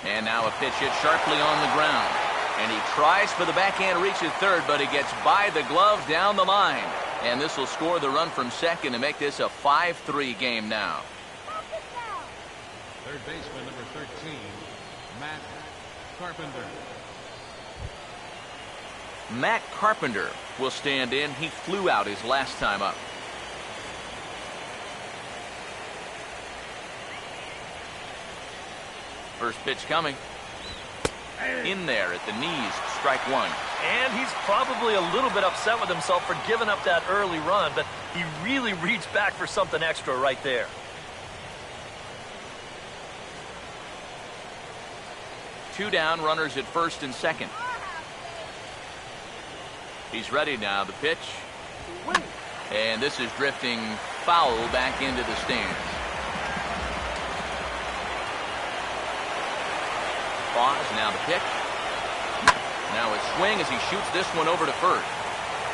And now a pitch hit sharply on the ground. And he tries for the backhand reach at third, but it gets by the glove down the line. And this will score the run from second to make this a 5-3 game now. Third baseman, number 13, Matt Carpenter. Matt Carpenter will stand in. He flew out his last time up. First pitch coming. In there at the knees, strike 1. And he's probably a little bit upset with himself for giving up that early run, but he really reached back for something extra right there. Two down, runners at first and second. He's ready now, the pitch. And this is drifting foul back into the stands. Pause, now the pitch. Now a swing as he shoots this one over to first.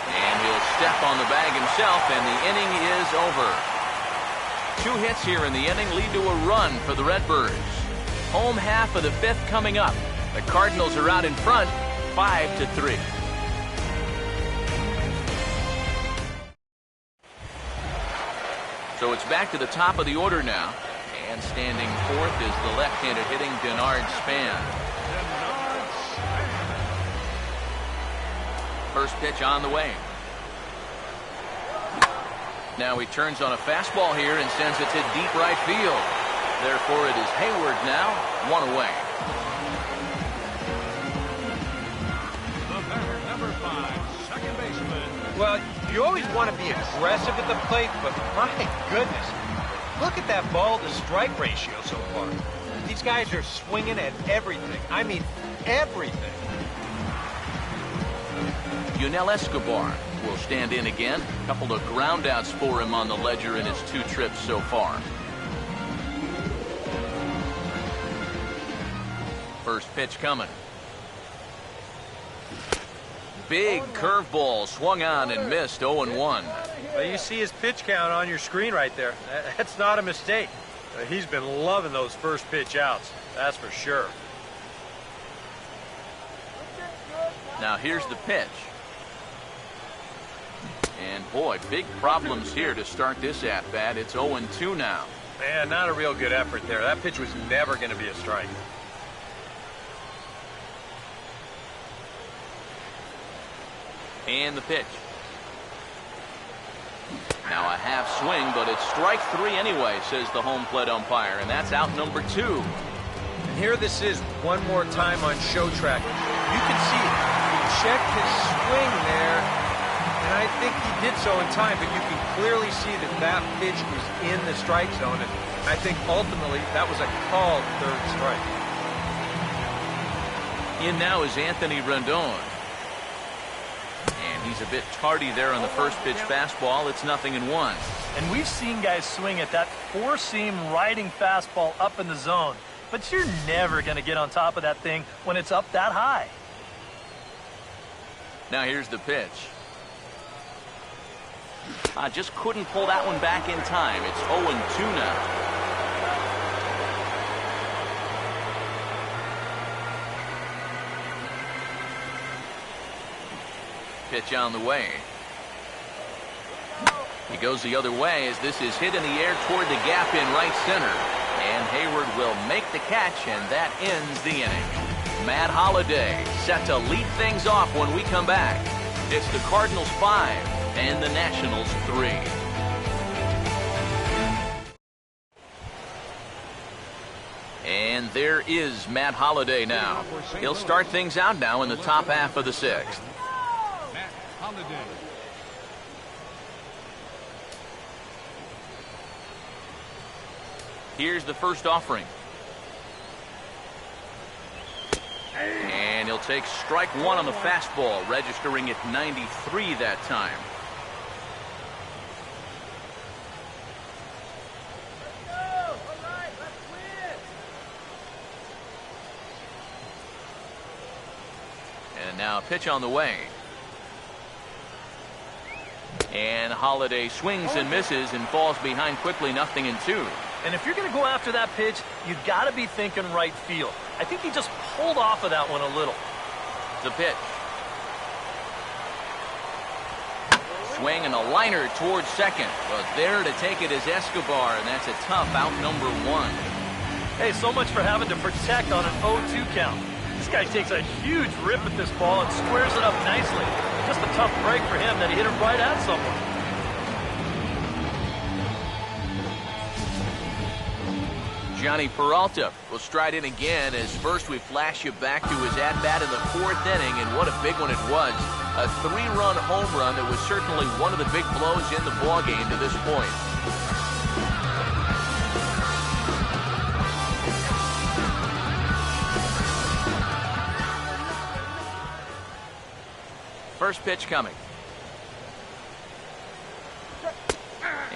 And he'll step on the bag himself, and the inning is over. 2 hits here in the inning lead to a run for the Redbirds. Home half of the 5th coming up. The Cardinals are out in front, 5-3. So it's back to the top of the order now. And standing 4th is the left-handed hitting Denard Span. First pitch on the way. Now he turns on a fastball here and sends it to deep right field. Therefore, it is Hayward now, 1 away. The batter, number 5, second baseman. Well, you always want to be aggressive at the plate, but my goodness, look at that ball-to-strike ratio so far. These guys are swinging at everything. I mean, everything. Yunel Escobar will stand in again. A couple of groundouts for him on the ledger in his 2 trips so far. First pitch coming. Big curveball swung on and missed, 0-1. Well, you see his pitch count on your screen right there. That's not a mistake. He's been loving those first pitch outs, that's for sure. Now here's the pitch. And boy, big problems here to start this at-bat. It's 0-2 now. Man, not a real good effort there. That pitch was never going to be a strike. And the pitch. Now a half swing, but it's strike 3 anyway, says the home plate umpire, and that's out number 2. And here this is one more time on show track. You can see he checked his swing there, and I think he did so in time, but you can clearly see that that pitch was in the strike zone, and I think ultimately that was a called third strike. In now is Anthony Rendon. And he's a bit tardy there on the first pitch fastball. It's 0-1. And we've seen guys swing at that four-seam riding fastball up in the zone, but you're never going to get on top of that thing when it's up that high. Now here's the pitch. Just couldn't pull that one back in time. It's 0-2 now. Pitch on the way. He goes the other way as this is hit in the air toward the gap in right center. And Hayward will make the catch, and that ends the inning. Matt Holliday set to lead things off when we come back. It's the Cardinals 5 and the Nationals 3. And there is Matt Holliday now. He'll start things out now in the top half of the 6th. Holiday. Here's the first offering. And he'll take strike 1 on the fastball, registering at 93 that time. And now a pitch on the way. And Holliday swings and misses and falls behind quickly, 0-2. And if you're going to go after that pitch, you've got to be thinking right field. I think he just pulled off of that one a little. The pitch. Swing and a liner towards second. But there to take it is Escobar, and that's a tough out number 1. Hey, so much for having to protect on an 0-2 count. This guy takes a huge rip at this ball and squares it up nicely. Just a tough break for him that he hit it right at someone. Johnny Peralta will stride in again as first we flash you back to his at-bat in the 4th inning, and what a big one it was. A 3-run home run that was certainly one of the big blows in the ballgame to this point. First pitch coming.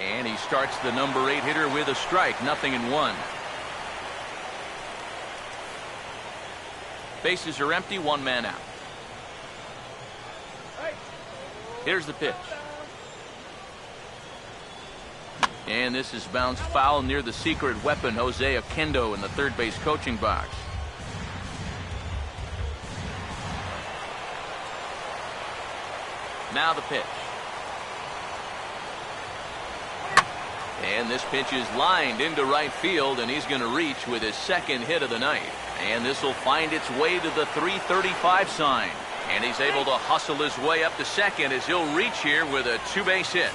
And he starts the number 8 hitter with a strike, 0-1. Bases are empty, 1 man out. Here's the pitch. And this is bounced foul near the secret weapon, Jose Oquendo, in the third base coaching box. Now the pitch. And this pitch is lined into right field, and he's going to reach with his 2nd hit of the night. And this will find its way to the 335 sign. And he's able to hustle his way up to second as he'll reach here with a 2-base hit.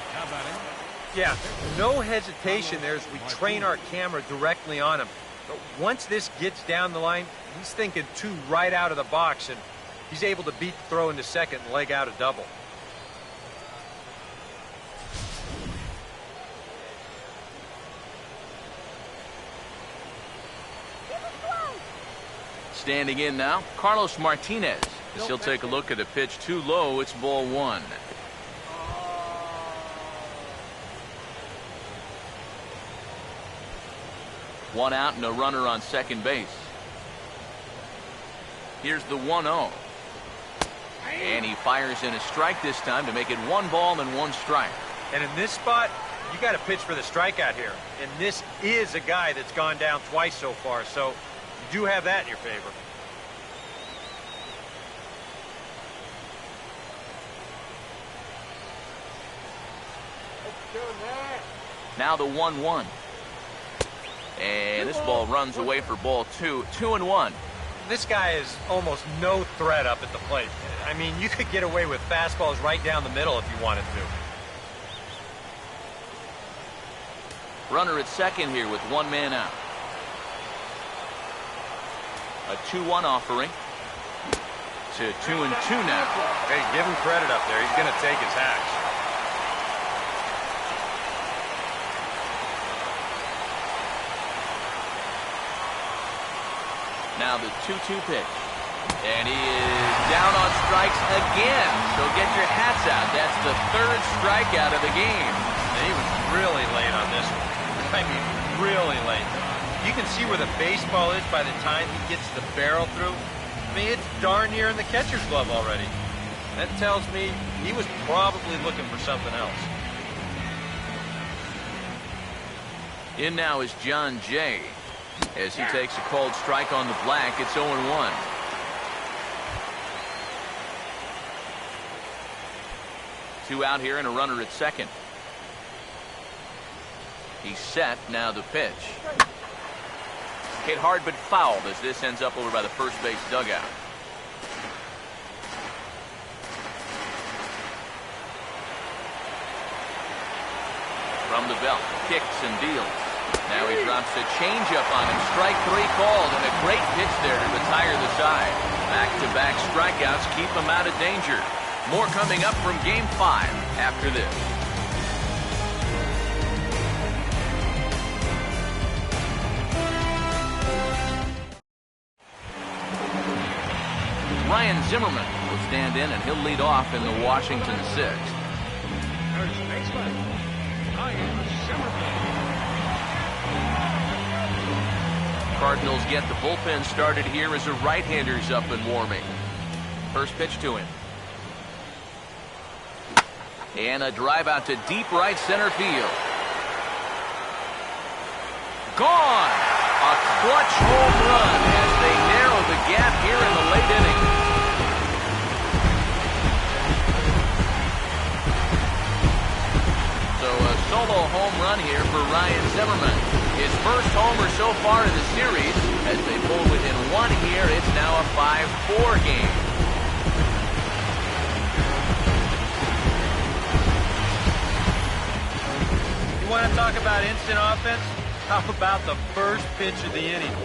Yeah, no hesitation there as we train our camera directly on him. But once this gets down the line, he's thinking 2 right out of the box, and he's able to beat the throw into second and leg out a double. Standing in now, Carlos Martinez. As he'll take a look at a pitch too low, it's ball 1. One out and a runner on second base. Here's the 1-0. And he fires in a strike this time to make it 1 ball and 1 strike. And in this spot, you got to pitch for the strikeout here. And this is a guy that's gone down twice so far, so you do have that in your favor. Now the 1-1. And this ball runs away for ball 2. 2-1. This guy is almost no threat up at the plate. I mean, you could get away with fastballs right down the middle if you wanted to. Runner at second here with one man out. A 2-1 offering. To 2-2 now. Hey, give him credit up there. He's going to take his hacks. Now the 2-2 pitch. And he is down on strikes again. So get your hats out. That's the third strikeout of the game. And he was really late on this one. I mean, really late. You can see where the baseball is by the time he gets the barrel through. I mean, it's darn near in the catcher's glove already. That tells me he was probably looking for something else. In now is John Jay. As he takes a called strike on the black, it's 0-1. Two out here and a runner at second. He's set. Now the pitch. Hit hard but fouled as this ends up over by the first base dugout. From the belt, kicks and deals. Now he drops a changeup on him. Strike 3 called, and a great pitch there to retire the side. Back-to-back strikeouts keep him out of danger. More coming up from Game 5 after this. Ryan Zimmerman will stand in, and he'll lead off in the Washington 6th. First baseman, Ryan Zimmerman. Cardinals get the bullpen started here as a right-hander's up and warming. First pitch to him. And a drive out to deep right center field. Gone! A clutch home run as they narrow the gap here in the late inning. So a solo home run here for Ryan Zimmerman. His first homer so far in the series. As they pull within one here, it's now a 5-4 game. You want to talk about instant offense? How about the first pitch of the inning?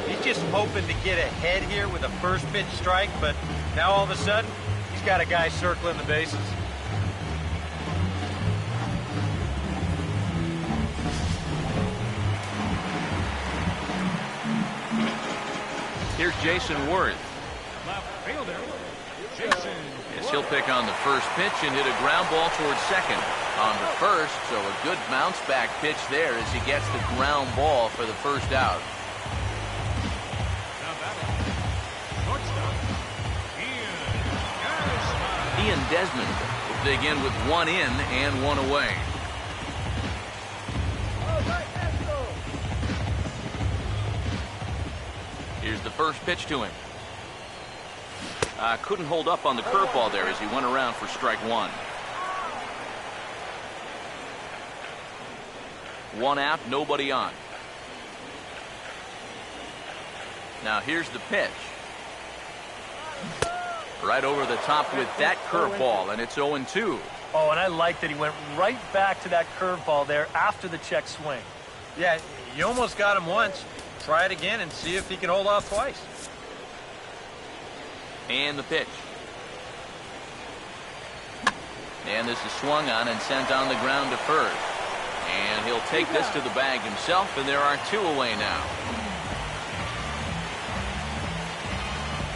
He's just hoping to get ahead here with a first pitch strike, but now all of a sudden, he's got a guy circling the bases. Here's Jason Worth. Left fielder, Jason. Yes, he'll pick on the first pitch and hit a ground ball towards second. On the first, so a good bounce back pitch there as he gets the ground ball for the first out. Now batting, shortstop, Ian Desmond will dig in with one in and one away. Here's the first pitch to him. Couldn't hold up on the curveball there as he went around for strike 1. One out, nobody on. Now here's the pitch. Right over the top with that curveball, and it's 0-2. Oh, and I like that he went right back to that curveball there after the check swing. Yeah, you almost got him once. Try it again and see if he can hold off twice. And the pitch. And this is swung on and sent on the ground to first. And he'll take this to the bag himself, and there are 2 away now.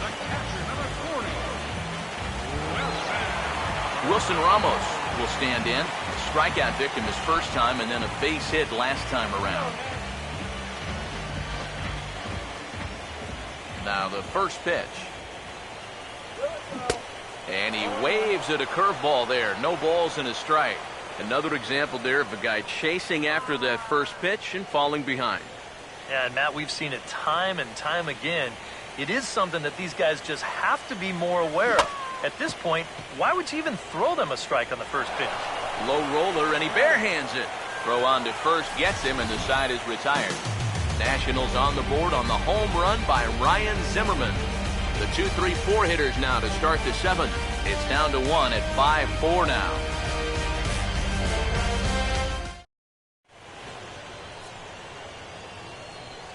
the catcher, number 40, Wilson Ramos will stand in. Strikeout victim his first time, and then a base hit last time around. Now the first pitch. And he waves at a curveball there. No balls and a strike. Another example there of a guy chasing after that first pitch and falling behind. Yeah, and Matt, we've seen it time and time again. It is something that these guys just have to be more aware of. At this point, why would you even throw them a strike on the first pitch? Low roller, and he barehands it. Throw on to first gets him, and the side is retired. Nationals on the board on the home run by Ryan Zimmerman. The 2-3-4 hitters now to start the seventh. It's down to one at 5-4 now.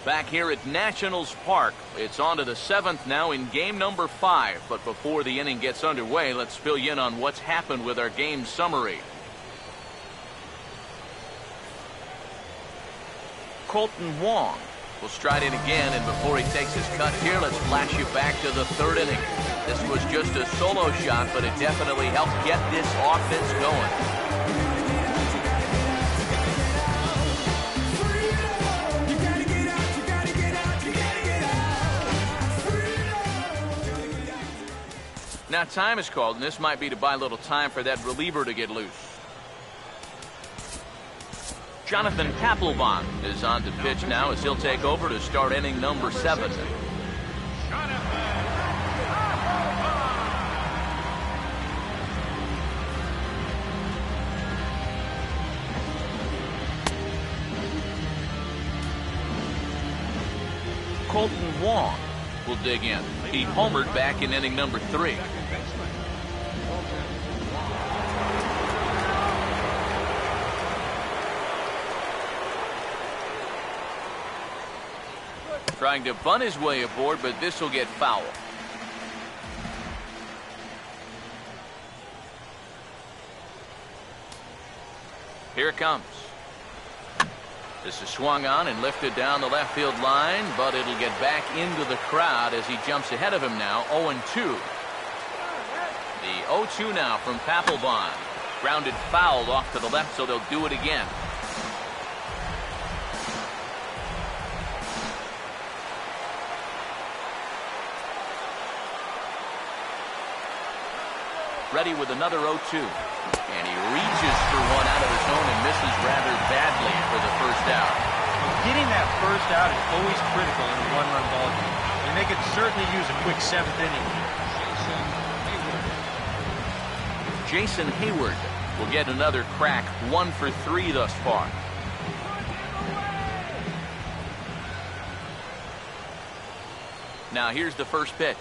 Back here at Nationals Park, it's on to the seventh now in game number 5. But before the inning gets underway, let's fill you in on what's happened with our game summary. Colton Wong will stride in again, and before he takes his cut here, let's flash you back to the third inning. This was just a solo shot, but it definitely helped get this offense going. Now time is called, and this might be to buy a little time for that reliever to get loose. Jonathan Papelbon is on to pitch now as he'll take over to start inning number 7. Colton Wong will dig in. He homered back in inning number 3. Trying to bunt his way aboard, but this will get foul. Here it comes. This is swung on and lifted down the left field line, but it'll get back into the crowd as he jumps ahead of him now, 0-2. The 0-2 now from Papelbon. Grounded foul off to the left, so they'll do it again. Ready with another 0-2. And he reaches for one out of the zone and misses rather badly for the first out. Getting that first out is always critical in a one-run ball game. And they could certainly use a quick 7th inning. Jason Hayward will get another crack, 1 for 3 thus far. Now here's the first pitch.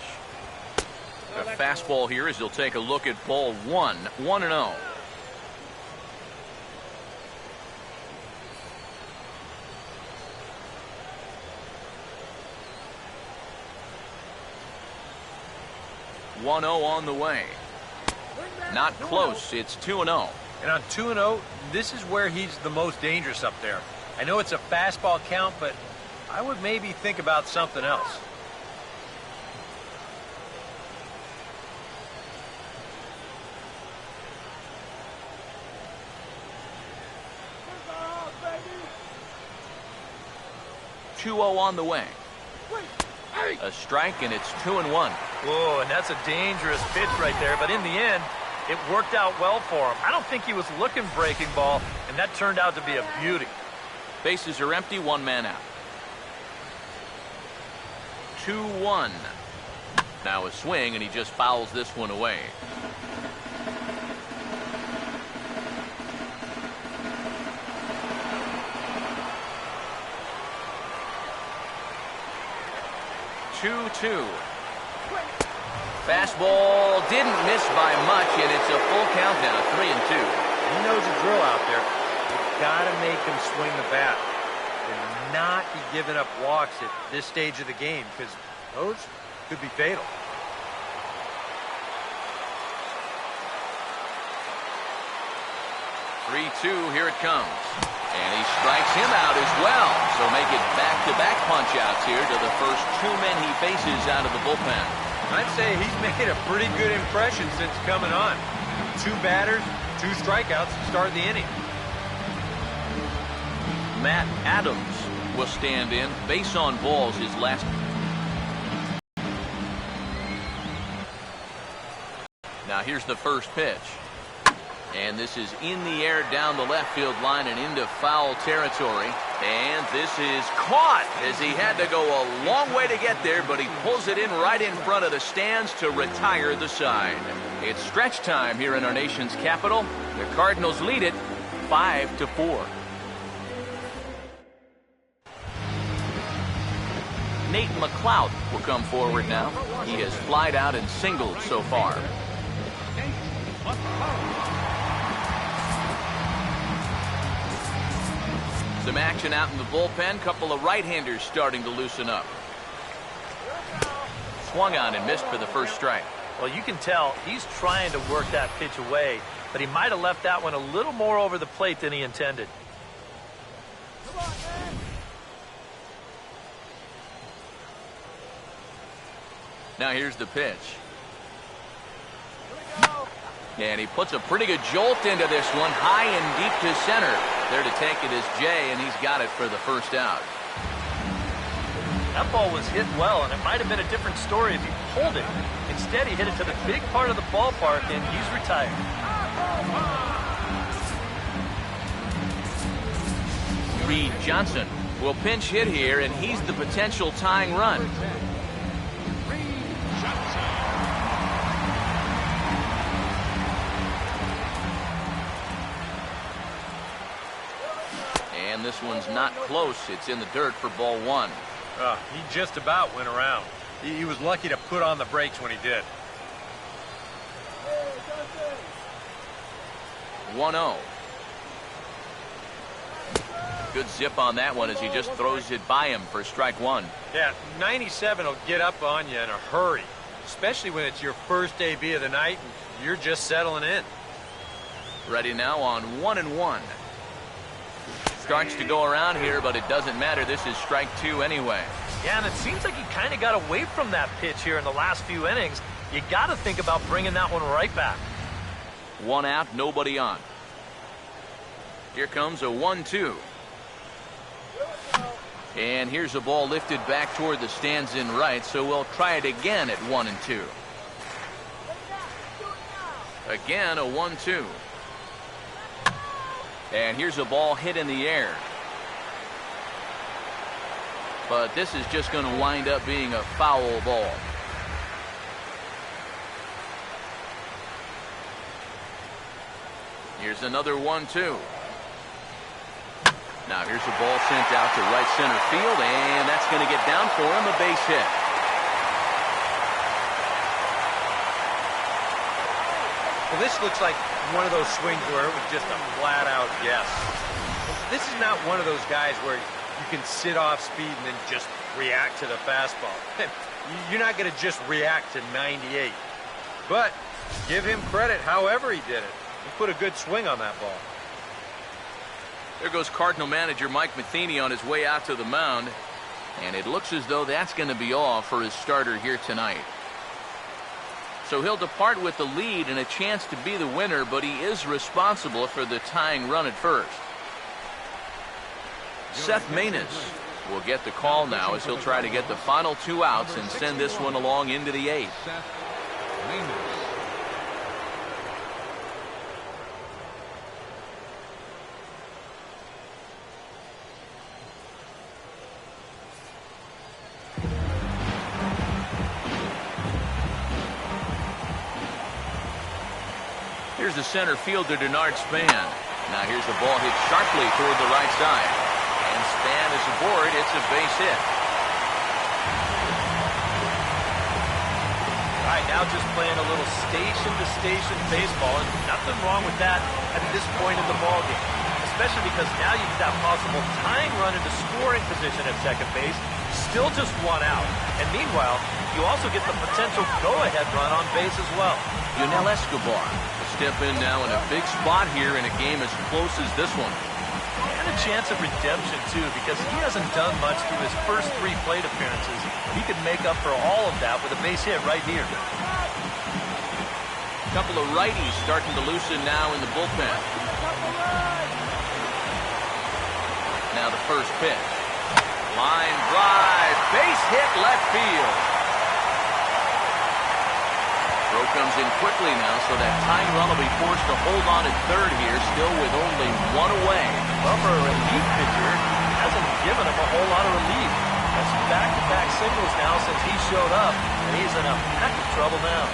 A fastball here as he'll take a look at ball 1, 1-0. On the way. Not close. It's 2-0. And on 2-0, this is where he's the most dangerous up there. I know it's a fastball count, but I would maybe think about something else. On the way. A strike, and it's 2-1. Whoa, and that's a dangerous pitch right there. But in the end, it worked out well for him. I don't think he was looking breaking ball, and that turned out to be a beauty. Bases are empty, 1 man out. 2-1. Now a swing, and he just fouls this one away. Fastball didn't miss by much, and it's a full count now, 3-2. He knows the drill out there. You've got to make him swing the bat and not be giving up walks at this stage of the game, because those could be fatal. Here it comes. And he strikes him out as well. So make it back-to-back punch-outs here to the first 2 men he faces out of the bullpen. I'd say he's made a pretty good impression since coming on. 2 batters, 2 strikeouts to start the inning. Matt Adams will stand in. Base on balls his last. Now here's the first pitch. And this is in the air down the left field line and into foul territory. And this is caught as he had to go a long way to get there, but he pulls it in right in front of the stands to retire the side. It's stretch time here in our nation's capital. The Cardinals lead it 5-4. Nate McLeod will come forward now. He has flied out and singled so far. Some action out in the bullpen. Couple of right-handers starting to loosen up. Swung on and missed for the first strike. Well, you can tell he's trying to work that pitch away, but he might have left that one a little more over the plate than he intended. Now here's the pitch. And he puts a pretty good jolt into this one, high and deep to center. There to take it is Jay, and he's got it for the first out. That ball was hit well, and it might have been a different story if he pulled it. Instead, he hit it to the big part of the ballpark, and he's retired. Reed Johnson will pinch hit here, and he's the potential tying run. And this one's not close. It's in the dirt for ball one. He just about went around. He was lucky to put on the brakes when he did. 1-0. Good zip on that one as he just throws it by him for strike one. Yeah, 97 will get up on you in a hurry, especially when it's your first AB of the night and you're just settling in. Ready now on 1-1. Starts to go around here, but it doesn't matter. This is strike two anyway. Yeah, and it seems like he kind of got away from that pitch here in the last few innings. You got to think about bringing that one right back. One out, nobody on. Here comes a 1-2. And here's a ball lifted back toward the stands in right, so we'll try it again at 1-2. Again, a 1-2. And here's a ball hit in the air. But this is just going to wind up being a foul ball. Here's another 1-2. Now here's a ball sent out to right center field, and that's going to get down for him, a base hit. Well, this looks like one of those swings where it was just a flat-out yes. This is not one of those guys where you can sit off speed and then just react to the fastball. You're not going to just react to 98. But give him credit however he did it. He put a good swing on that ball. There goes Cardinal manager Mike Matheny on his way out to the mound. And it looks as though that's going to be all for his starter here tonight. So he'll depart with the lead and a chance to be the winner, but he is responsible for the tying run at first. Seth Maness will get the call now as he'll try to get the final two outs and send this one along into the eighth. Here's the center fielder, Denard Span. Now here's a ball hit sharply toward the right side. And Span is aboard. It's a base hit. All right, now just playing a little station-to-station baseball, and nothing wrong with that at this point in the ballgame, especially because now you get that possible tying run into scoring position at second base, still just one out. And meanwhile, you also get the potential go-ahead run on base as well. Yunel Escobar will step in now in a big spot here in a game as close as this one. And a chance of redemption, too, because he hasn't done much through his first three plate appearances. He could make up for all of that with a base hit right here. A couple of righties starting to loosen now in the bullpen. Now the first pitch. Line drive. Base hit left field. Throw comes in quickly now, so that tying run will be forced to hold on at third here, still with only one away. Well, for a relief pitcher, hasn't given him a whole lot of relief. That's back-to-back singles now since he showed up, and he's in a heck of trouble now.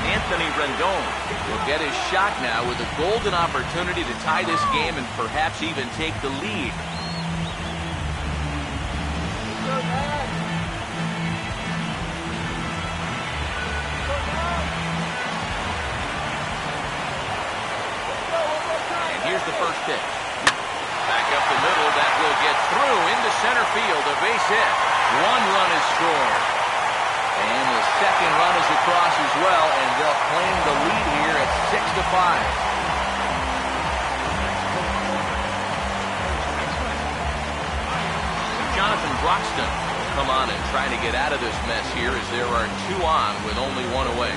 Anthony Rendon will get his shot now with a golden opportunity to tie this game and perhaps even take the lead. center field, a base hit. 1 run is scored. And the second run is across as well, and they'll claim the lead here at 6-5. Jonathan Broxton will come on and try to get out of this mess here as there are 2 on with only 1 away.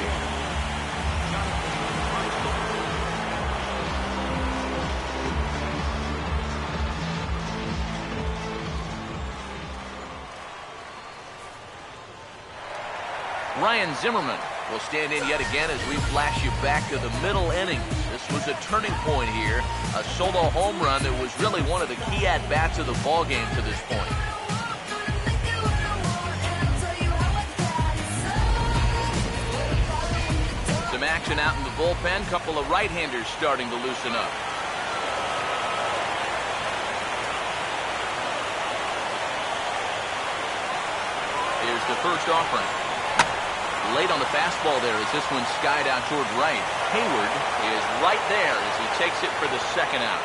Ryan Zimmerman will stand in yet again as we flash you back to the middle innings. This was a turning point here, a solo home run that was really one of the key at-bats of the ball game to this point. Some action out in the bullpen, couple of right-handers starting to loosen up. Here's the first offering. Late on the fastball there as this one skied out toward right. Hayward is right there as he takes it for the second out.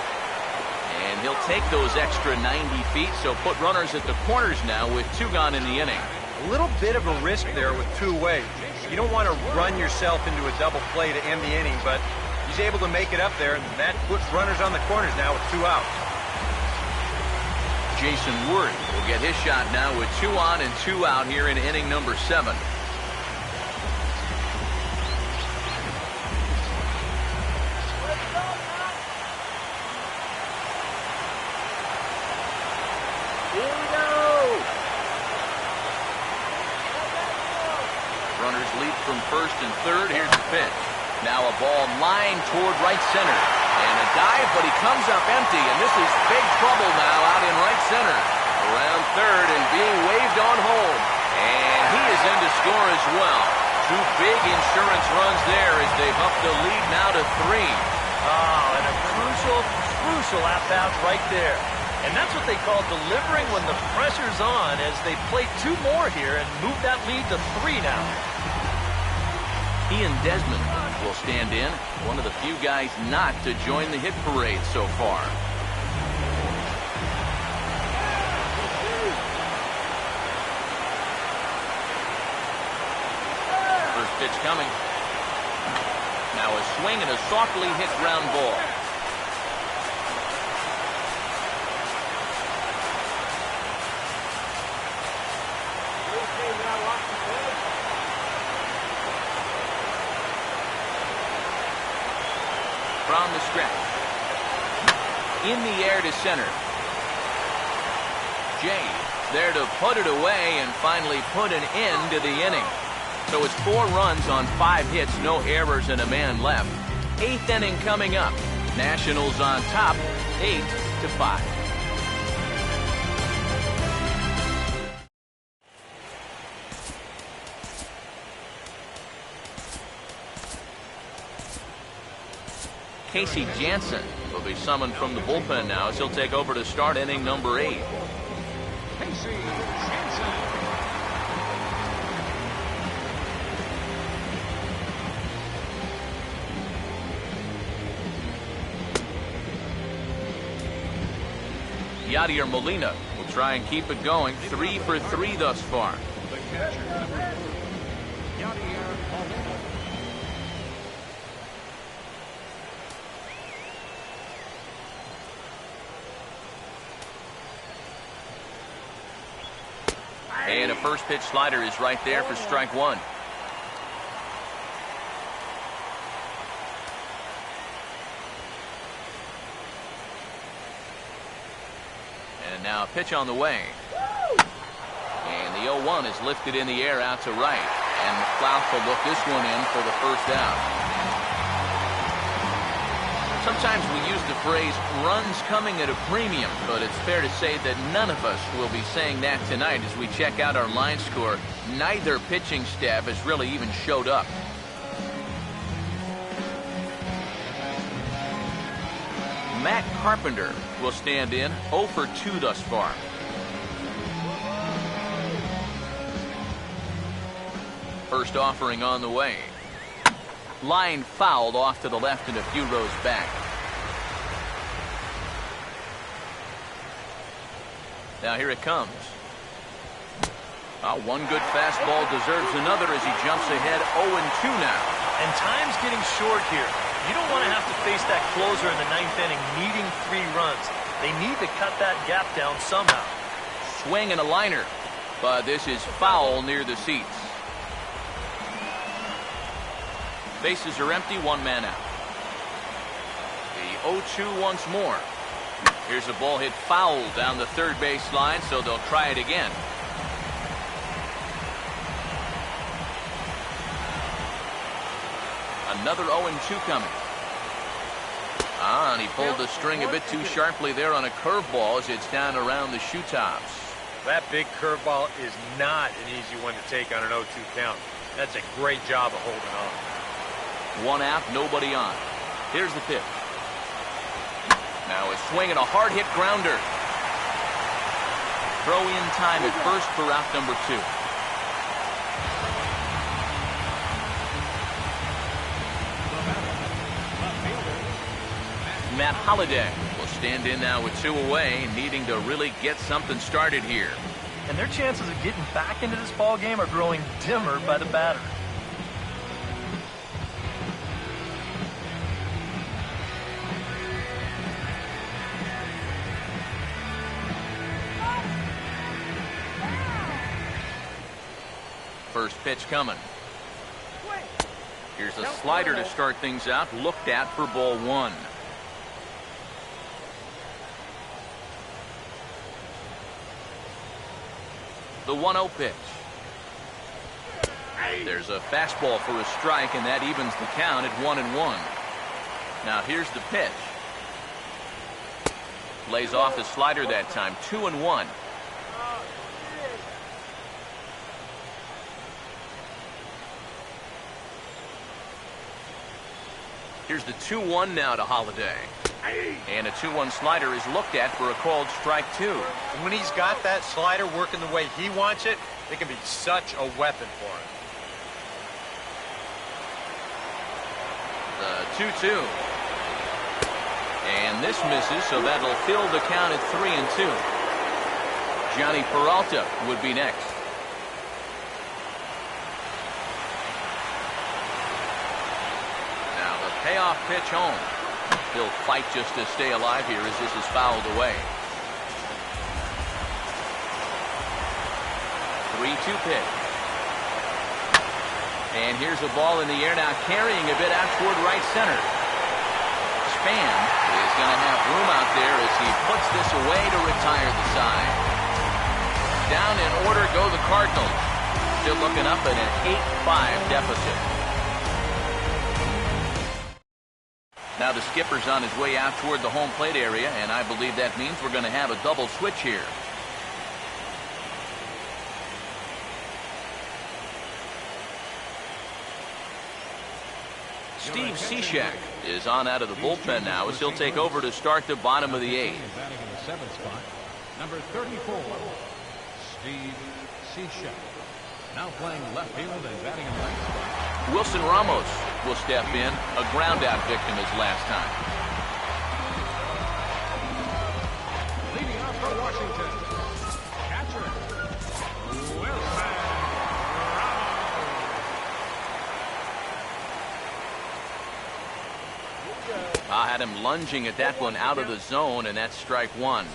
And he'll take those extra 90 feet, so put runners at the corners now with 2 gone in the inning. A little bit of a risk there with 2 away. You don't want to run yourself into a double play to end the inning, but he's able to make it up there, and that puts runners on the corners now with 2 outs. Jason Word will get his shot now with 2 on and 2 out here in inning number 7. Runners leap from first and third. Here's the pitch. Now a ball lined toward right center. And a dive, but he comes up empty. And this is big trouble now out in right center. Around third and being waved on home. And he is in to score as well. 2 big insurance runs there as they've upped the lead now to 3. Oh, and a crucial at-bat right there. And that's what they call delivering when the pressure's on, as they play 2 more here and move that lead to 3 now. Ian Desmond will stand in, one of the few guys not to join the hit parade so far. First pitch coming. Now a swing and a softly hit ground ball. From the stretch. In the air to center. Jay there to put it away and finally put an end to the inning. So it's 4 runs on 5 hits, no errors and a man left. 8th inning coming up. Nationals on top, 8-5. Casey Jansen will be summoned from the bullpen now as he'll take over to start inning number 8. Casey Jansen. Yadier Molina will try and keep it going. 3 for 3 thus far. The catcher, number 4, Yadier Molina. And a first pitch slider is right there for strike 1. And now a pitch on the way. And the 0-1 is lifted in the air out to right. And McLeod will look this one in for the first out. Sometimes we use the phrase runs coming at a premium, but it's fair to say that none of us will be saying that tonight as we check out our line score. Neither pitching staff has really even showed up. Matt Carpenter will stand in, 0 for 2 thus far. First offering on the way. Line fouled off to the left and a few rows back. Now here it comes. One good fastball deserves another as he jumps ahead 0-2 now. And time's getting short here. You don't want to have to face that closer in the 9th inning needing 3 runs. They need to cut that gap down somehow. Swing and a liner, but this is foul near the seats. Bases are empty, 1 man out. The 0-2 once more. Here's a ball hit foul down the third base line, so they'll try it again. Another 0-2 coming. And he pulled the string a bit too sharply there on a curveball as it's down around the shoe tops. That big curveball is not an easy one to take on an 0-2 count. That's a great job of holding on. 1 out, nobody on. Here's the pitch. Now a swing and a hard hit grounder. Throw in time at first for out number 2. Matt Holliday will stand in now with 2 away, needing to really get something started here. And their chances of getting back into this ball game are growing dimmer by the batter. First pitch coming. Here's a slider to start things out, looked at for ball 1. The 1-0 pitch. There's a fastball for a strike, and that evens the count at 1-1. Now here's the pitch. Lays off the slider that time, 2-1. Here's the 2-1 now to Holliday. And a 2-1 slider is looked at for a called strike 2. When he's got that slider working the way he wants it, it can be such a weapon for him. The 2-2. And this misses, so that'll fill the count at 3-2. Johnny Peralta would be next. Now the payoff pitch home. He'll fight just to stay alive here as this is fouled away. 3-2 pitch. And here's a ball in the air now, carrying a bit out toward right center. Span is going to have room out there as he puts this away to retire the side. Down in order go the Cardinals. Still looking up at an 8-5 deficit. Now the skipper's on his way out toward the home plate area, and I believe that means we're going to have a double switch here. Steve Cishek is on out of the bullpen now as he'll take over to start the bottom of the 8th. Batting in the 7th spot, number 34, Steve Cishek. Now playing left field and batting in the 9th spot. Wilson Ramos will step in, a ground-out victim as last time. Leading off for Washington, catcher, Wilson Ramos. I had him lunging at that one out of the zone, and that's strike 1.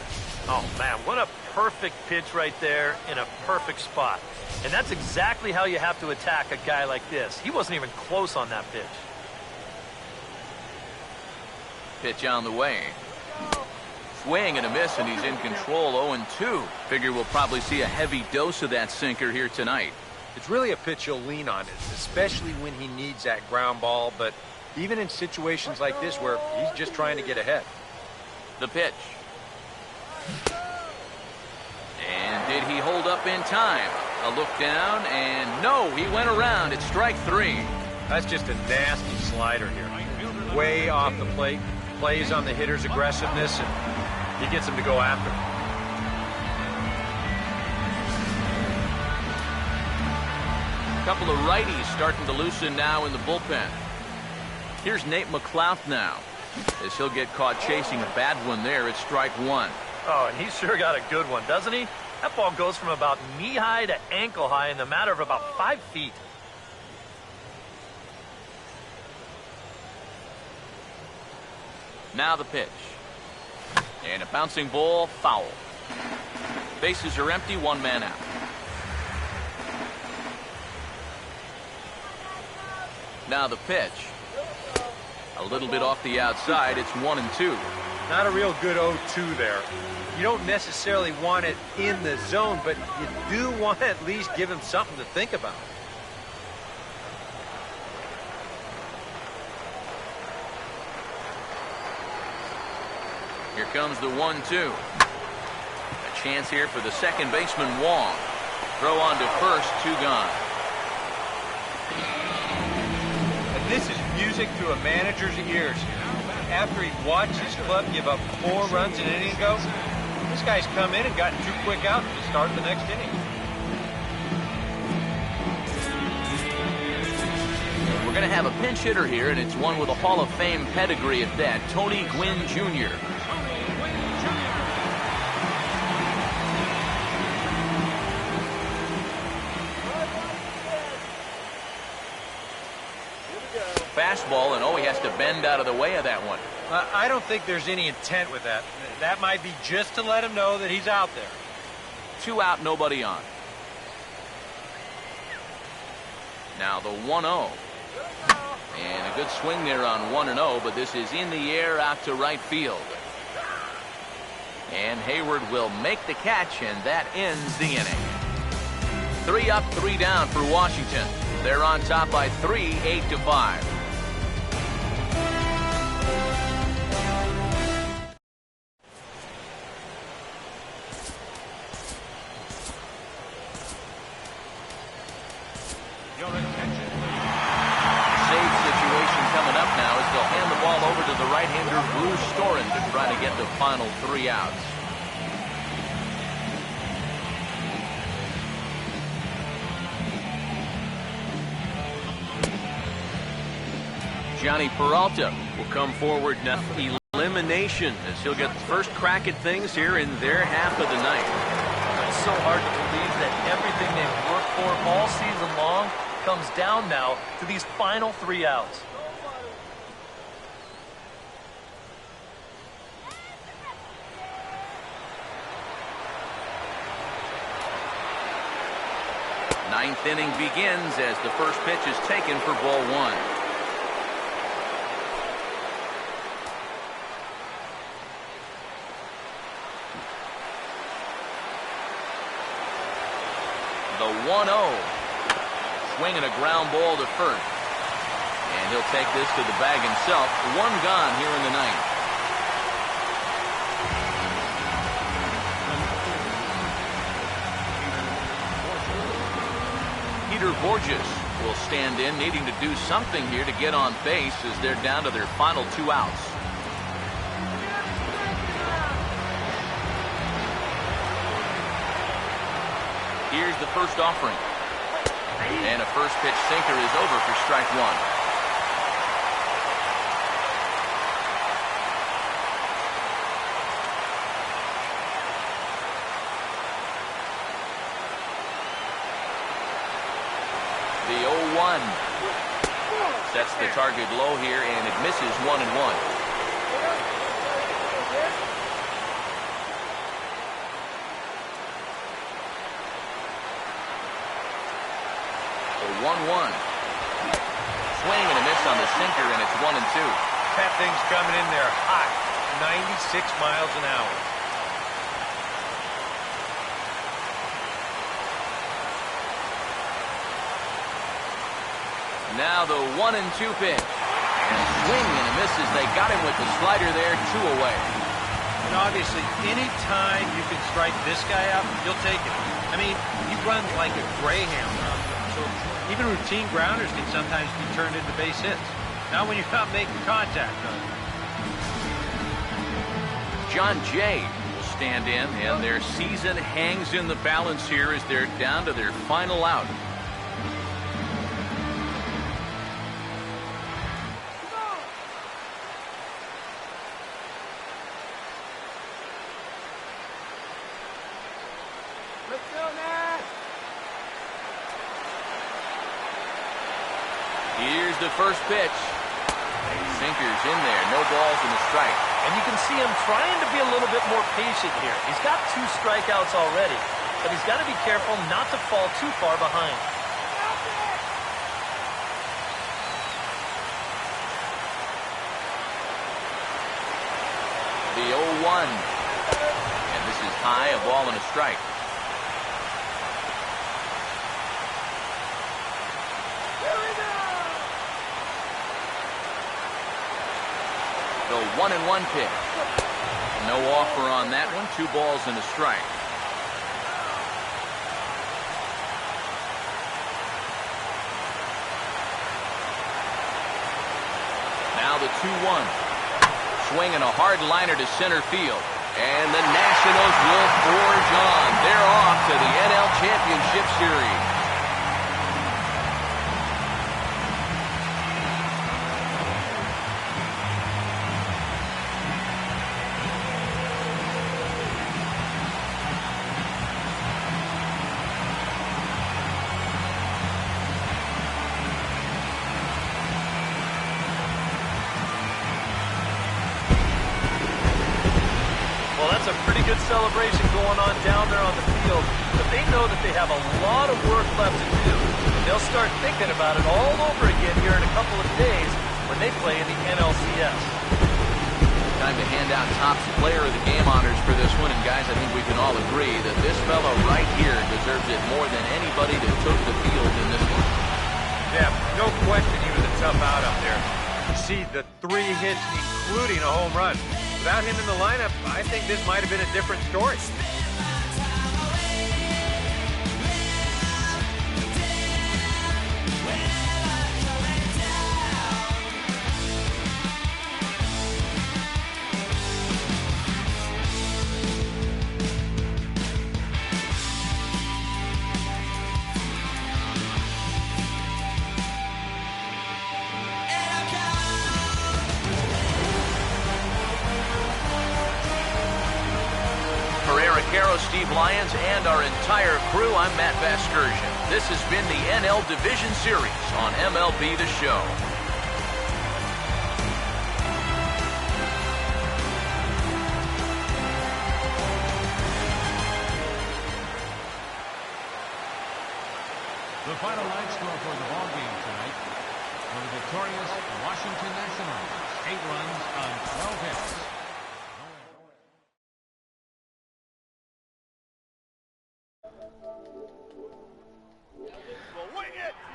Oh, man, what a perfect pitch right there in a perfect spot. And that's exactly how you have to attack a guy like this. He wasn't even close on that pitch. Pitch on the way. Swing and a miss, and he's in control, 0-2. Figure we'll probably see a heavy dose of that sinker here tonight. It's really a pitch you'll lean on, especially when he needs that ground ball, but even in situations like this where he's just trying to get ahead. The pitch. And did he hold up in time? A look down, and no, he went around. It's strike 3. That's just a nasty slider here. Way off the plate. Plays on the hitter's aggressiveness, and he gets him to go after him. A couple of righties starting to loosen now in the bullpen. Here's Nate McLouth now, as he'll get caught chasing a bad one there. It's strike 1. Oh, and he's sure got a good one, doesn't he? That ball goes from about knee-high to ankle-high in the matter of about 5 feet. Now the pitch. And a bouncing ball, foul. Bases are empty, 1 man out. Now the pitch. A little bit off the outside, it's 1-2. Not a real good 0-2 there. You don't necessarily want it in the zone, but you do want to at least give him something to think about. Here comes the 1-2. A chance here for the second baseman, Wong. Throw on to first, 2 gone. And this is music to a manager's ears. After he watched his club give up 4 runs an inning ago, this guy's come in and gotten 2 quick outs to start the next inning. We're going to have a pinch hitter here, and it's one with a Hall of Fame pedigree at that, Tony Gwynn Jr. Fastball, and he has to bend out of the way of that one. I don't think there's any intent with that. That might be just to let him know that he's out there. 2 out, nobody on. Now the 1-0. And a good swing there on 1-0, but this is in the air out to right field. And Hayward will make the catch, and that ends the inning. 3 up, 3 down for Washington. They're on top by 3, 8-5. To try to get the final 3 outs. Johnny Peralta will come forward now. Elimination as he'll get the first crack at things here in their half of the night. It's so hard to believe that everything they've worked for all season long comes down now to these final 3 outs. Ninth inning begins as the first pitch is taken for ball 1. The 1-0. Swinging a ground ball to first. And he'll take this to the bag himself. 1 gone here in the ninth. Borges will stand in, needing to do something here to get on base as they're down to their final 2 outs. Here's the first offering. And a first pitch sinker is over for strike 1. The 0-1 sets the target low here, and it misses 1-1. The 1-1. Swing and a miss on the sinker, and it's 1-2. That thing's coming in there hot, 96 miles an hour. Now the 1-2 pitch. And swing and a miss as they got him with the slider there, 2 away. And obviously, any time you can strike this guy out, you'll take it. I mean, he runs like a greyhound. So even routine grounders can sometimes be turned into base hits. Not when you're not making contact. John Jay will stand in, and their season hangs in the balance here as they're down to their final out. Here's the first pitch. Sinkers in there, no balls and a strike. And you can see him trying to be a little bit more patient here. He's got 2 strikeouts already, but he's got to be careful not to fall too far behind. The 0-1. And this is high, a ball and a strike. The 1-1 pitch. No offer on that one. 2 balls and a strike. Now the 2-1. Swinging a hard liner to center field. And the Nationals will forge on. They're off to the NL Championship Series. A pretty good celebration going on down there on the field, but they know that they have a lot of work left to do, and they'll start thinking about it all over again here in a couple of days when they play in the NLCS. Time to hand out Topps Player of the Game honors for this one, and guys, I think we can all agree that this fellow right here deserves it more than anybody that took the field in this one. Yeah, no question he was a tough out up there. You see the 3 hits, including a home run. Without him in the lineup, I think this might have been a different story. Steve Lyons and our entire crew, I'm Matt Vasgersian. This has been the NL Division Series on MLB The Show. The final line score for the ball game tonight. For the victorious Washington Nationals, 8 runs on 12 hits.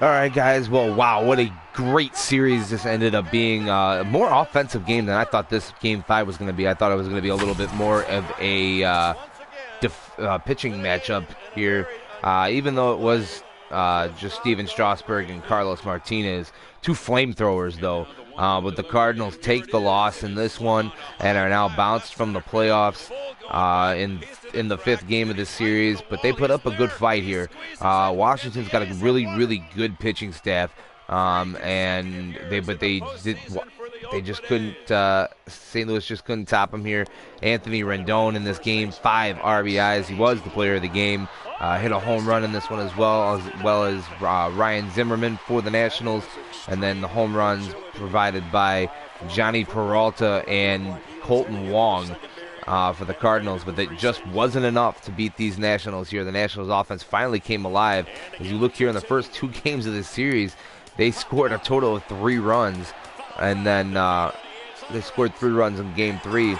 All right, guys. Well, wow, what a great series this ended up being. A more offensive game than I thought this Game 5 was going to be. I thought it was going to be a little bit more of a pitching matchup here, even though it was just Steven Strasburg and Carlos Martinez. 2 flamethrowers, though. But the Cardinals take the loss in this one and are now bounced from the playoffs in the 5th game of this series. But they put up a good fight here. Washington's got a really, really good pitching staff, and they just couldn't. St. Louis just couldn't top them here. Anthony Rendon in this game, 5 RBIs. He was the player of the game. Hit a home run in this one as well as Ryan Zimmerman for the Nationals. And then the home runs provided by Johnny Peralta and Colton Wong for the Cardinals. But that just wasn't enough to beat these Nationals here. The Nationals offense finally came alive. As you look here in the first 2 games of this series, they scored a total of 3 runs. And then they scored 3 runs in Game 3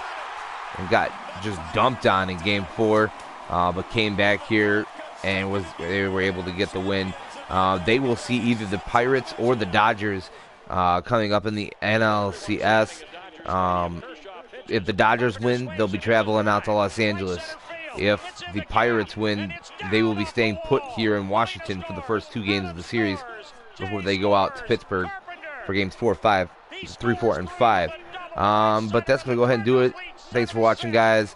and got just dumped on in Game 4. But came back here and they were able to get the win. They will see either the Pirates or the Dodgers coming up in the NLCS. If the Dodgers win, they'll be traveling out to Los Angeles. If the Pirates win, they will be staying put here in Washington for the first 2 games of the series before they go out to Pittsburgh for games 4, 5, 3, 4, and 5. But that's going to go ahead and do it. Thanks for watching, guys.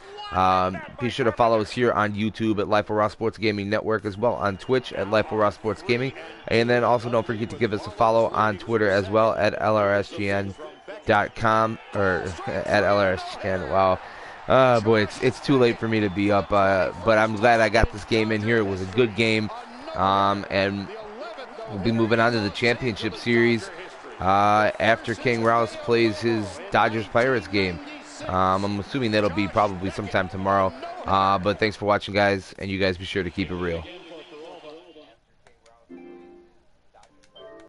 Be sure to follow us here on YouTube at Life of Raw Sports Gaming Network, as well on Twitch at Life of Raw Sports Gaming. And then also don't forget to give us a follow on Twitter as well at LRSGN.com or at LRSGN. Wow. Boy, it's too late for me to be up, but I'm glad I got this game in here. It was a good game, and we'll be moving on to the championship series after King Rouse plays his Dodgers-Pirates game. I'm assuming that'll be probably sometime tomorrow. But thanks for watching, guys, and you guys be sure to keep it real.